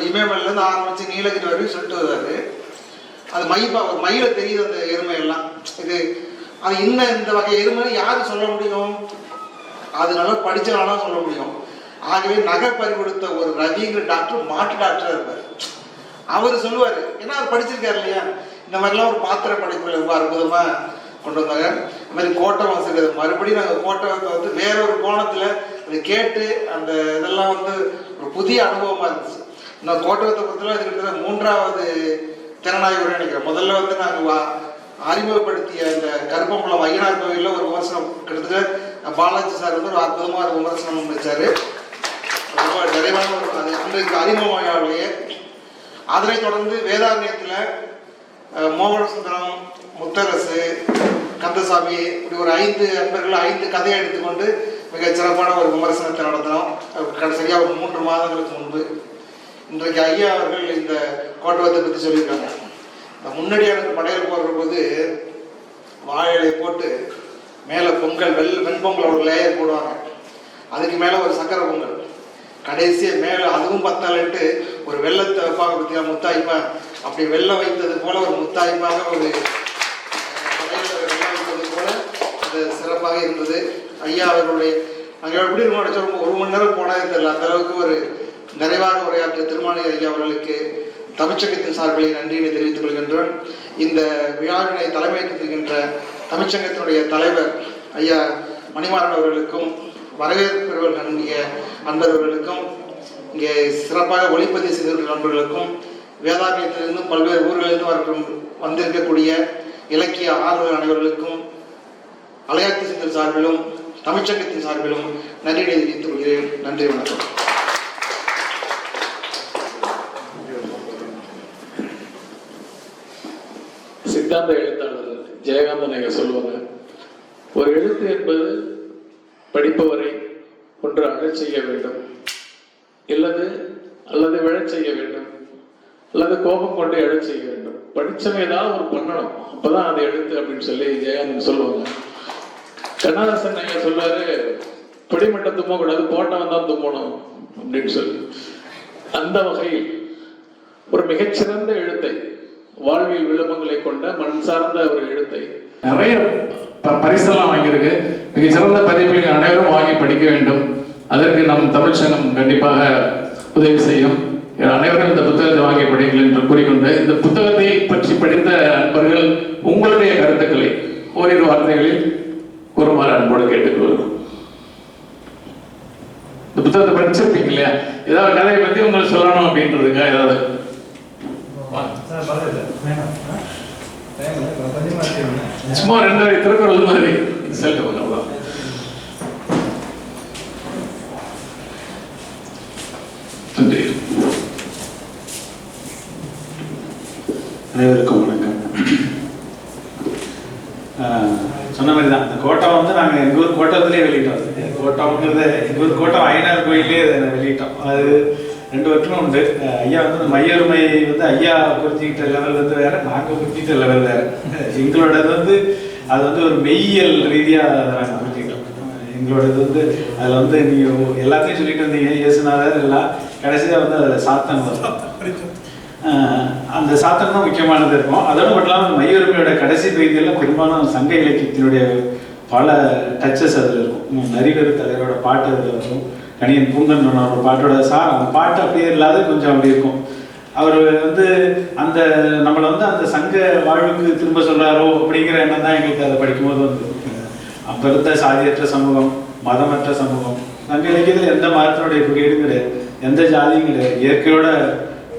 இமயமலையிலேருந்து ஆரம்பித்து நீலகிரி வரையும் சொல்லிட்டு வருவார். அது மயில தெரியுது அந்த எருமையெல்லாம். அது இன்னும் இந்த வகை எருமைன்னு யார் சொல்ல முடியும்? அது நல்லா படித்தவனால சொல்ல முடியும். ஆகவே நகை பறி கொடுத்த ஒரு ரவிங்கிற டாக்டர் மாட்டு டாக்டராக இருப்பார். அவர் சொல்லுவார், ஏன்னா அவர் படிச்சிருக்காரு இல்லையா, இந்த மாதிரிலாம் ஒரு பாத்திர படைப்புகளை ரொம்ப அற்புதமாக கொண்டு வந்தாங்க. இந்த மாதிரி கோட்டம் வசதி மறுபடியும் நாங்கள் கோட்டத்தை வந்து வேற ஒரு கோணத்தில் அதை கேட்டு அந்த இதெல்லாம் வந்து ஒரு புதிய அனுபவமாக இருந்துச்சு. இந்த கோட்டத்தை பொறுத்தவரை இது கிட்டத்தட்ட 3வது திறனாய்வு நினைக்கிறேன். முதல்ல வந்து நாங்கள் அறிமுகப்படுத்திய இந்த கருப்பம்பலம் ஐயனார் கோவிலில் ஒரு விமர்சனம் கிட்டத்தட்ட பாலாஜி சார் வந்து ஒரு அற்புதமாக ஒரு விமர்சனம் வச்சார். ரொம்ப நிறைவான ஒரு அது அன்றைக்கு அறிமுகமாகலையே. அதனைத் தொடர்ந்து வேதாரண்யத்தில் மோகன சுந்தரம், முத்தரசு, கந்தசாமி இப்படி ஒரு 5 நண்பர்கள் 5 கதையை எடுத்துக்கொண்டு மிக சிறப்பான ஒரு விமர்சனத்தை நடத்தினோம். சரியாக ஒரு 3 மாதங்களுக்கு முன்பு. இன்றைக்கு ஐயா அவர்கள் இந்த கோட்டவத்தை பற்றி சொல்லியிருக்காங்க. இந்த முன்னாடி எனக்கு படையல் போடுற போது வாழை போட்டு மேலே பொங்கல் வெண்பொங்கல் ஒரு லேயர் போடுவாங்க, அதுக்கு மேலே ஒரு சக்கரை பொங்கல், கடைசியாக மேலே அதுவும் பத்தாலன்ட்டு ஒரு வெள்ளத்தை வைப்பாங்க. பற்றியா முத்தாய்ப்பா, அப்படி வெள்ளம் வைத்தது போல ஒரு முத்தாய்ப்பாக ஒரு வெள்ளம் வைத்தது போல அது சிறப்பாக இருந்தது. ஐயா அவர்களுடைய நாங்கள் எப்படி இருக்கோம் 1 மணி நேரம் போனதே தெரியல, அந்த அளவுக்கு ஒரு நிறைவாக உரையாற்றிய திருமானி ஐயா அவர்களுக்கு தமிழ்ச்சங்கத்தின் சார்பில் நன்றியை தெரிவித்துக் கொள்கின்றோம். இந்த விழாவினை தலைமையேற்றிருக்கின்ற தமிழ்ச்சங்கத்தினுடைய தலைவர் ஐயா மணிமாறன் அவர்களுக்கும் வரவேற்பு நன்றிய அன்பர்களுக்கும் இங்கே சிறப்பாக ஒளிப்பதிவு செய்திருக்கிற நண்பர்களுக்கும் வேதாரண்யத்திலிருந்தும் பல்வேறு ஊர்களிலிருந்து வந்திருக்கக்கூடிய இலக்கிய ஆர்வலர் அனைவர்களுக்கும் அலையாட்சி சிந்தர் சார்பிலும் தமிழ்ச்சங்கத்தின் சார்பிலும் நன்றி தெரிவித்துக் கொள்கிறேன். நன்றி, வணக்கம். சித்தாந்த எழுத்தாளர் ஜெயகாந்தன் ஐயா சொல்லுவாங்க, ஒரு எழுத்து என்பது படிப்பவரை ஒன்று அழச் செய்ய வேண்டும், அல்லது விழச் செய்ய வேண்டும், அல்லது கோபம் கொண்டு எழச் செய்ய வேண்டும். படிச்சவங்க ஏதாவது ஒரு பண்ணணும், அப்பதான் அது எழுத்து அப்படின்னு சொல்லி ஜெயகாந்தன் சொல்லுவாங்க. கண்ணதாசன் ஐயா சொல்லுவாரு, படி மட்டும் தும்ப கூடாது, போட்டவன் தான் தும்பணும் அப்படின்னு சொல்லி. அந்த வகையில் ஒரு மிகச்சிறந்த எழுத்தை, வாழ்வியல் விளம்பங்களை கொண்ட மண் சார்ந்த ஒரு எழுத்தை நிறைய பரிசெல்லாம் வாங்கியிருக்கு. மிக சிறந்த பதிவுகளை அனைவரும் வாங்கி படிக்க வேண்டும். அதற்கு நம் தமிழ்ச்சங்கம் கண்டிப்பாக உதவி செய்யும். அனைவரும் இந்த புத்தகத்தை வாங்கி படிங்கள் என்று கூறிக்கொண்டு, இந்த புத்தகத்தை பற்றி படித்த நண்பர்கள் உங்களுடைய கருத்துக்களை ஓரிரு வார்த்தைகளில் கூறுமாறு அன்போடு கேட்டுக்கொள்கிறோம். இந்த புத்தகத்தை படிச்சிருப்பீங்க இல்லையா, ஏதாவது கதையை பத்தி உங்களுக்கு சொல்லணும் அப்படின்றதுக்கா ஏதாவது சும்மா 2 திருக்குறள் மாதிரி சொல்லுங்க. அனைவருக்கும் வணக்கம். சொன்ன மாதிரி தான் இந்த கோட்டம் வந்து நாங்கள் எங்கள் ஊர் கோட்டத்திலே வெளியிட்டோம். கோட்டம்ங்கிறது எங்கள் ஊர் கோட்டம் ஐயனார் கோயிலே வெளியிட்டோம். அது 2 வருஷம் உண்டு. ஐயா வந்து மையருமை வந்து ஐயா குறிச்சிக்கிட்ட லெவல் வந்து வேற, நாங்கள் குறிச்சிக்கிட்ட லெவல் வேற. எங்களோடது வந்து அது வந்து ஒரு மெய்யியல் ரீதியாக நாங்கள் குறிச்சிக்கிட்டோம். எங்களோடது வந்து அதில் வந்து நீங்கள் எல்லாத்தையும் சொல்லிட்டு வந்தீங்க, இயேசுநாதர் எல்லாம், கடைசியாக வந்து அதில் சாத்தன் வரும். அந்த சாத்தன் தான் முக்கியமானது இருக்கும். அதோட மட்டும் இல்லாமல் மையருமையோட கடைசி பகுதியெல்லாம் பெரும்பாலும் சங்க இலக்கியத்தினுடைய பல டச்சஸ் அதில் இருக்கும். நரிகர் தலைவரோட பாட்டு அதில் இருக்கும். கணியன் பூங்கன்னோட பாட்டோட அந்த பாட்டு அப்படியே இல்லாத கொஞ்சம் அப்படி இருக்கும். அவர் வந்து அந்த நம்மளை வந்து அந்த சங்க வாழ்வுக்கு திரும்ப சொல்கிறாரோ அப்படிங்கிற எண்ணம் தான் எங்களுக்கு அதை படிக்கும்போது வந்து. அப்போ இருந்த சாதியற்ற சமூகம், மதமற்ற சமூகம், சங்க இலக்கியத்தில் எந்த மதத்தினுடைய குறியீடும் கிடையாது, எந்த ஜாதியும் கிடையாது, இயற்கையோட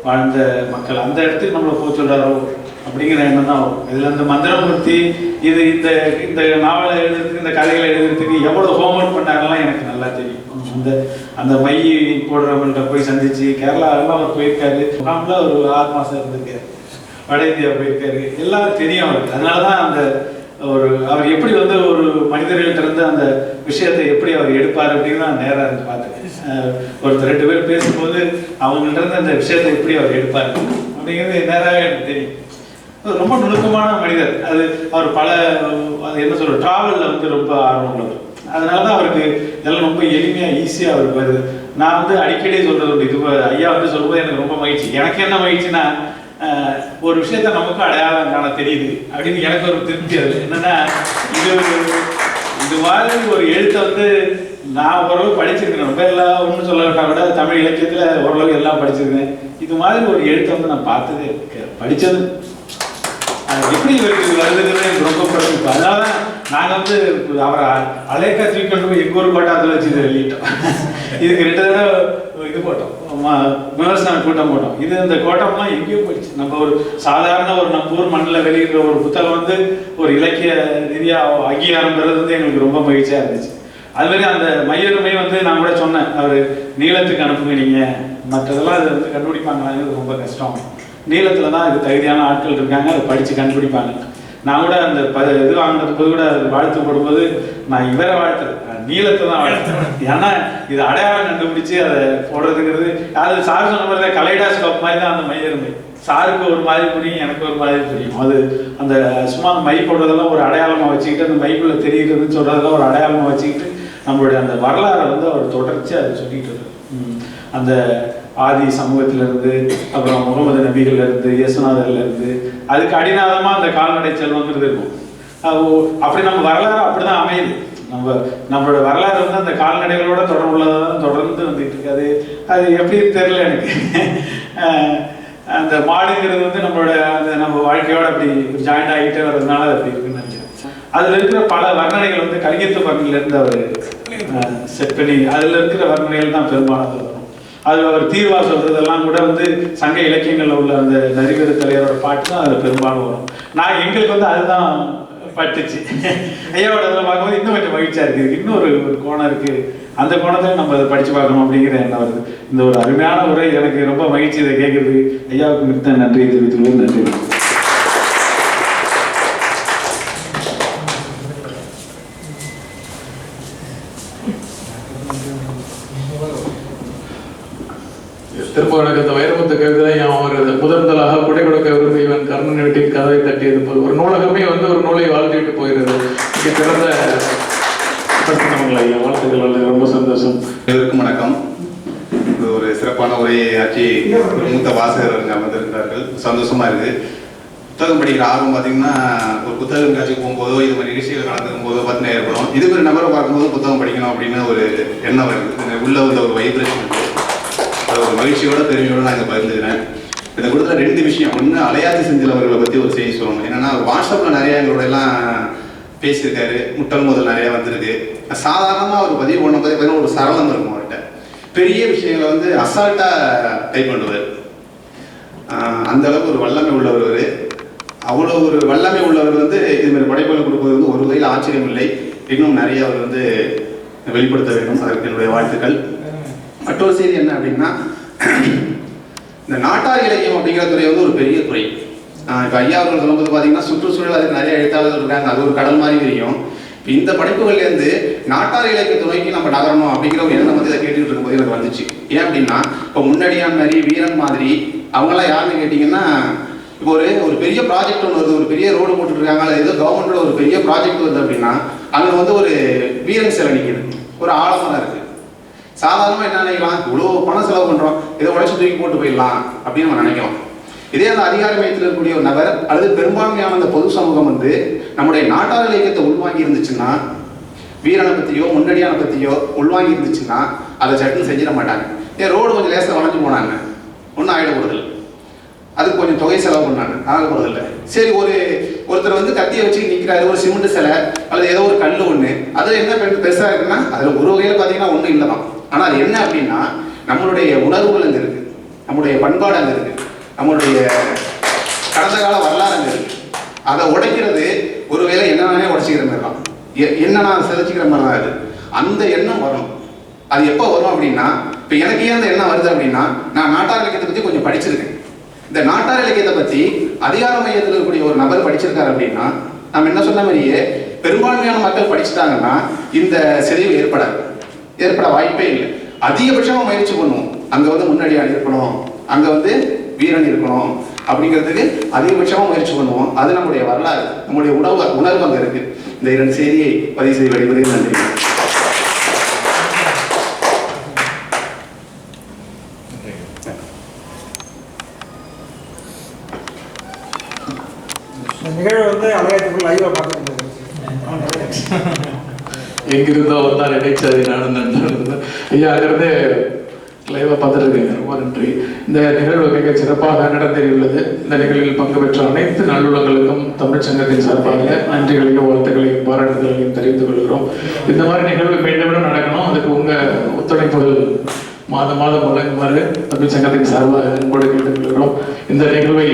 வாழ்ந்த மக்கள், அந்த இடத்துக்கு நம்மளை போக சொல்கிறாரோ அப்படிங்கிற எண்ணம் தான் வரும். இதில் இந்த மந்திரமூர்த்தி இது இந்த இந்த நாவலை எழுதுறதுக்கு, இந்த கதைகளை எழுதுறதுக்கு எவ்வளோ ஹோம்ஒர்க் பண்ணாங்கலாம் எனக்கு நல்லா தெரியும். அந்த மை போடுறவங்கள்ட்ட போய் சந்திச்சு, கேரளாவெல்லாம் அவர் போயிருக்காரு. முகாமில் ஒரு 6 மாதம் இருந்திருக்காரு. வட இந்தியா போயிருக்காரு, எல்லாம் தெரியும் அவருக்கு. அதனால தான் அந்த அவர் எப்படி வந்து ஒரு மனிதர்கள்ட்ட இருந்து அந்த விஷயத்தை எப்படி அவர் எடுப்பார் அப்படின்னு நான் நேராக இருந்து பார்த்தேன். ஒருத்தர் 2 பேர் பேசும்போது அவங்கள்ட்ட இருந்து அந்த விஷயத்தை எப்படி அவர் எடுப்பார் அப்படிங்கிறது நேராக எனக்கு தெரியும். ரொம்ப நுணுக்கமான மனிதர். அவர் என்ன சொல்ற டிராவலில் வந்து ரொம்ப ஆர்வம் உள்ளவர். அதனால தான் அவருக்கு இதெல்லாம் ரொம்ப எளிமையாக ஈஸியாக அவருக்கு வருது. நான் வந்து அடிக்கடி சொல்றது உண்டு. இது ஐயா வந்து சொல்லும்போது எனக்கு ரொம்ப மகிழ்ச்சி. எனக்கு என்ன மகிழ்ச்சின்னா, ஒரு விஷயத்த நமக்கு அடையாளம் காண தெரியுது அப்படின்னு எனக்கு ஒரு திருப்தி. அது என்னன்னா, இது மாதிரி ஒரு எழுத்தை வந்து நான் ஓரளவு படிச்சிருக்கேன். ரொம்ப எல்லாம் ஒன்றும் சொல்லவிட்டா கூட தமிழ் இலக்கியத்தில் ஓரளவு எல்லாம் படிச்சிருக்கேன். இது மாதிரி ஒரு எழுத்தை வந்து நான் பார்த்ததே படித்தது எப்படி இவருக்கு வருதுங்கிறது எனக்கு ரொம்ப பிடிக்கும். அதனால தான் நாங்கள் வந்து அவரை அலேக்கா தூக்கி கொண்டு போய் எங்கள் ஊர் கோட்டாத்தில் வச்சு இதை வெளியிட்டோம். இதுக்கு 2 தடவை இது போட்டோம், விமர்சன கூட்டம் போட்டோம். இந்த கோட்டம்லாம் எங்கேயோ போயிடுச்சு. நம்ம ஒரு சாதாரண நம்ம ஊர் மண்ணில் வெளியிடுற ஒரு புத்தகம் வந்து ஒரு இலக்கிய ரீதியாக அங்கீகாரம் பெறது வந்து எங்களுக்கு ரொம்ப மகிழ்ச்சியாக இருந்துச்சு. அதுமாதிரி அந்த மையருமை வந்து நான் கூட சொன்னேன், அவர் நீளத்துக்கு அனுப்புங்க, நீங்கள் மற்றதெல்லாம் அதை வந்து கண்டுபிடிப்பாங்களாங்கிறது ரொம்ப கஷ்டம். நீளத்தில் தான் இது தகுதியான ஆட்கள் இருக்காங்க, அதை படித்து கண்டுபிடிப்பாங்க. நான் கூட அந்த இது வாங்கினது போது கூட வாழ்த்து போடும்போது நான் இவரை வாழ்த்துறேன், நீளத்தை தான் வாழ்த்துறேன். ஏன்னா இது அடையாளம் கண்டுபிடிச்சு அதை போடுறதுங்கிறது அது சார் சொன்ன மாதிரி தான் கலைடாஸ்கோப் மாதிரி தான் அந்த மையருமை. சாருக்கு ஒரு மாதிரி புரியும், எனக்கு ஒரு மாதிரி புரியும். அது அந்த சும்மா மை போடுறதெல்லாம் ஒரு அடையாளமாக வச்சுக்கிட்டு, அந்த மைக்குள்ளே தெரியுறதுன்னு சொல்கிறதெல்லாம் ஒரு அடையாளமாக வச்சுக்கிட்டு நம்மளுடைய அந்த வரலாறை வந்து அவர் தொடர்ச்சி அதை சொல்லிட்டு இருக்காரு. அந்த ஆதி சமூகத்திலிருந்து, அப்புறம் முகமது நபிகள்லேருந்து, இயேசுநாதர்லேருந்து, அதுக்கு அடிநாதமாக அந்த கால்நடை செல்வங்கிறது இருக்கும். அப்படி நம்ம வரலாறு அப்படி தான் அமையுது. நம்மளோட வரலாறு வந்து அந்த கால்நடைகளோட தொடர்புள்ளதான் தொடர்ந்து வந்துட்டு இருக்காது. அது எப்படின்னு தெரியல எனக்கு. அந்த மாடுங்கிறது வந்து நம்ம வாழ்க்கையோட அப்படி ஜாயிண்ட் ஆகிட்டே வர்றதுனால அப்படி இருக்குன்னு நினைக்கிறேன். அதில் இருக்கிற பல வர்ணனைகள் வந்து கலிங்கத்து வர்ணனையிலேருந்து அவர் செட் பண்ணி அதில் இருக்கிற வர்ணனைகள் தான் பெரும்பாலானது வரும். அதில் அவர் தீர்வா சொல்றதெல்லாம் கூட வந்து சங்க இலக்கியங்களில் உள்ள அந்த நரிவேறு தலைவரோட பாட்டு தான் அதில் பெரும்பாலும் வரும். எங்களுக்கு வந்து அதுதான் பட்டுச்சு. ஐயாவோட இதில் பார்க்கும்போது இன்னும் கொஞ்சம் மகிழ்ச்சியாக இருக்குது. இன்னும் ஒரு கோணம் இருக்குது, அந்த கோணத்தில் நம்ம அதை படித்து பார்க்கணும் அப்படிங்கிற எண்ணம் வருது. இந்த ஒரு அருமையான உரை எனக்கு ரொம்ப மகிழ்ச்சி. இதை கேட்குறது ஐயாவுக்கு மிக்க நன்றியை தெரிவித்துள்ளது. நன்றி. திருப்பவனுக்கு இந்த வைரமுத்து கவிதை அவர் முதலாக குடை கொடுக்க விரும்பியவன் கர்ணன் வீட்டின் கதவை தட்டியது போல் ஒரு நூலகமே வந்து ஒரு நூலை வாழ்த்திட்டு போகிறது. இங்கே பிறந்த ஐயா வாழ்த்துக்கள், ரொம்ப சந்தோஷம். அனைவருக்கும் வணக்கம். இது ஒரு சிறப்பான உரையை ஆற்றி ஒரு மூத்த வாசகர்கள் அமர்ந்திருக்கிறார்கள். சந்தோஷமா இருக்கு. புத்தகம் படிக்கிற ஆர்வம் பார்த்தீங்கன்னா, ஒரு புத்தகம் காட்சிக்கு போகும்போதோ இது மாதிரி நிகழ்ச்சிகள் கலந்துக்கும் போதோ பார்த்தீங்கன்னா ஏற்படும். இது மாதிரி நபரை பார்க்கும்போது புத்தகம் படிக்கணும் அப்படின்னு ஒரு எண்ணம் வருது. உள்ள உள்ள ஒரு வைப்ரேஷன் இருக்கு. அது ஒரு மகிழ்ச்சியோட பெருமையோட நான் இதை பகிர்ந்துக்கிறேன். இதை கொடுத்த 2 விஷயம். ஒன்று, அலையாத்தி செந்தில் அவர்களை பற்றி ஒரு செய்தி சொல்லணும். என்னன்னா, வாட்ஸ்அப்பில் நிறைய எங்களோட எல்லாம் பேசியிருக்காரு. முட்டல் முதல் நிறைய வந்திருக்கு. சாதாரணமாக அவர் பதிவு பண்ணும்போது பார்த்தீங்கன்னா ஒரு சரளம் இருக்கும் அவர்கிட்ட. பெரிய விஷயங்களை வந்து அசால்ட்டாக டைப் பண்ணுவார். அந்த அளவுக்கு ஒரு வல்லமை உள்ளவர். அவ்வளோ ஒரு வல்லமை உள்ளவர் வந்து இதுமாதிரி படைப்புகள் கொடுப்பது வந்து ஒரு வகையில் ஆச்சரியம் இல்லை. இன்னும் நிறைய அவர் வந்து வெளிப்படுத்த வேண்டும். அதற்கு என்னுடைய வாழ்த்துக்கள். மற்றொரு செய்தி என்ன அப்படின்னா, இந்த நாட்டார் இலக்கியம் அப்படிங்கிற துறை வந்து ஒரு பெரிய துறை. இப்போ ஐயா அவர்கள் சொல்லும்போது பார்த்தீங்கன்னா சுற்றுச்சூழல் அதுக்கு நிறைய எழுத்தாளர்கள் இருக்காங்க, அது ஒரு கடல் மாதிரி தெரியும். இப்போ இந்த படிப்புகள்லேருந்து நாட்டார் இலக்கிய துறைக்கு நம்ம நகரணும் அப்படிங்கிற ஒரு எண்ணம் வந்து இதை கேட்டுக்கிட்டு இருக்கும்போது எனக்கு வந்துச்சு. ஏன் அப்படின்னா, இப்போ முன்னடியான் மாதிரி, வீரன் மாதிரி அவங்களாம் யாருன்னு கேட்டிங்கன்னா, இப்போ ஒரு பெரிய ப்ராஜெக்ட் ஒன்று வருது, ஒரு பெரிய ரோடு போட்டுருக்காங்க, அல்லது ஏதோ கவர்மெண்டோட ஒரு பெரிய ப்ராஜெக்ட் வருது அப்படின்னா அங்கே வந்து ஒரு வீரன் சிலை நிற்கிது, ஒரு ஆழமாக இருக்குது. சாதாரணமாக என்ன நினைக்கலாம், இவ்வளோ பணம் செலவு பண்ணுறோம், இதை உடச்சி தூக்கி போட்டு போயிடலாம் அப்படின்னு நம்ம நினைக்கலாம். இதே அந்த அதிகார மையத்தில் இருக்கக்கூடிய ஒரு நபர் அல்லது பெரும்பான்மையான அந்த பொது சமூகம் வந்து நம்முடைய நாட்டார் இலக்கியத்தை உள்வாங்கி இருந்துச்சுன்னா, வீரனை பற்றியோ முன்னடியான பற்றியோ உள்வாங்கி இருந்துச்சுன்னா அதை சட்டுன்னு செஞ்சிட மாட்டாங்க. ரோடு கொஞ்சம் லேசாக வளைஞ்சு போனாங்க, ஒன்றும் ஆகிட போகிறதில்லை. அதுக்கு கொஞ்சம் தொகை செலவு பண்ணாங்க, ஆக போகிறதில்லை. சரி, ஒருத்தர் வந்து கத்தியை வச்சு நிற்கிறாரு, ஒரு சிமெண்ட் சிலை அல்லது ஏதோ ஒரு கல் ஒன்று, அதில் என்ன பெருசாக இருக்குன்னா அதில் ஒரு வகையில் பார்த்தீங்கன்னா ஒன்றும் இல்லை தான். ஆனால் அது என்ன அப்படின்னா, நம்மளுடைய உணர்வுகள் அங்கே இருக்குது, நம்முடைய பண்பாடு அங்கே இருக்குது, நம்மளுடைய கடந்த கால வரலாறு அங்கே இருக்குது. அதை உடைக்கிறது ஒரு வேளை என்னென்னே உடைச்சிக்கிற மாதிரி தான், என்ன நான் சிதைச்சிக்கிற மாதிரி தான். அது அந்த எண்ணம் வரும். அது எப்போ வரும் அப்படின்னா, இப்போ எனக்கு ஏன் அந்த எண்ணம் வருது அப்படின்னா, நான் நாட்டார் இலக்கியத்தை பற்றி கொஞ்சம் படிச்சிருக்கேன். இந்த நாட்டார் இலக்கியத்தை பற்றி அதிகார மையத்தில் இருக்கக்கூடிய ஒரு நபர் படிச்சிருக்காரு அப்படின்னா, நம்ம என்ன சொன்ன மாதிரியே பெரும்பான்மையான மக்கள் படிச்சுட்டாங்கன்னா இந்த சிதைவு ஏற்பட வாய்ப்பே இல்லை. அதிகபட்சமாக முயற்சி பண்ணுவோம், அங்கே வந்து முன்னடியான் இருக்கணும், அங்கே வந்து வீரன் இருக்கணும் அப்படிங்கிறதுக்கு அதிகபட்சமாக முயற்சி பண்ணுவோம். அது நம்முடைய வரலாறு, நம்முடைய உணர்வு அங்கே இருக்கு. இந்த 2 செய்தியை பதிவு செய்து வெளிப்படுகிறது. நன்றி. இந்த நிகழ்வு வந்து அலையத்துக்குள் லைவாக பார்த்துருந்தது. எங்கிருந்தோ வந்தால் இடைச்சாதி நானும் நண்பன் ஐயா அங்கிருந்து லைவாக பார்த்துருக்கீங்க. ரொம்ப நன்றி. இந்த நிகழ்வு மிக சிறப்பாக நடந்தேறியுள்ளது. இந்த நிகழ்வில் பங்கு பெற்ற அனைத்து நல்லுள்ளங்களுக்கும் தமிழ் சங்கத்தின் சார்பாக நன்றிகளையும் வாழ்த்துக்களையும் பாராட்டுதல்களையும் தெரிவித்துக் கொள்கிறோம். இந்த மாதிரி நிகழ்வு மீண்டும் நடக்கணும். அதுக்கு உங்கள் ஒத்துழைப்புகள் மாதம் வழங்குமாறு தமிழ் சங்கத்தின் சார்பாக அன்போடு கேட்டுக்கொள்கிறோம். இந்த நிகழ்வை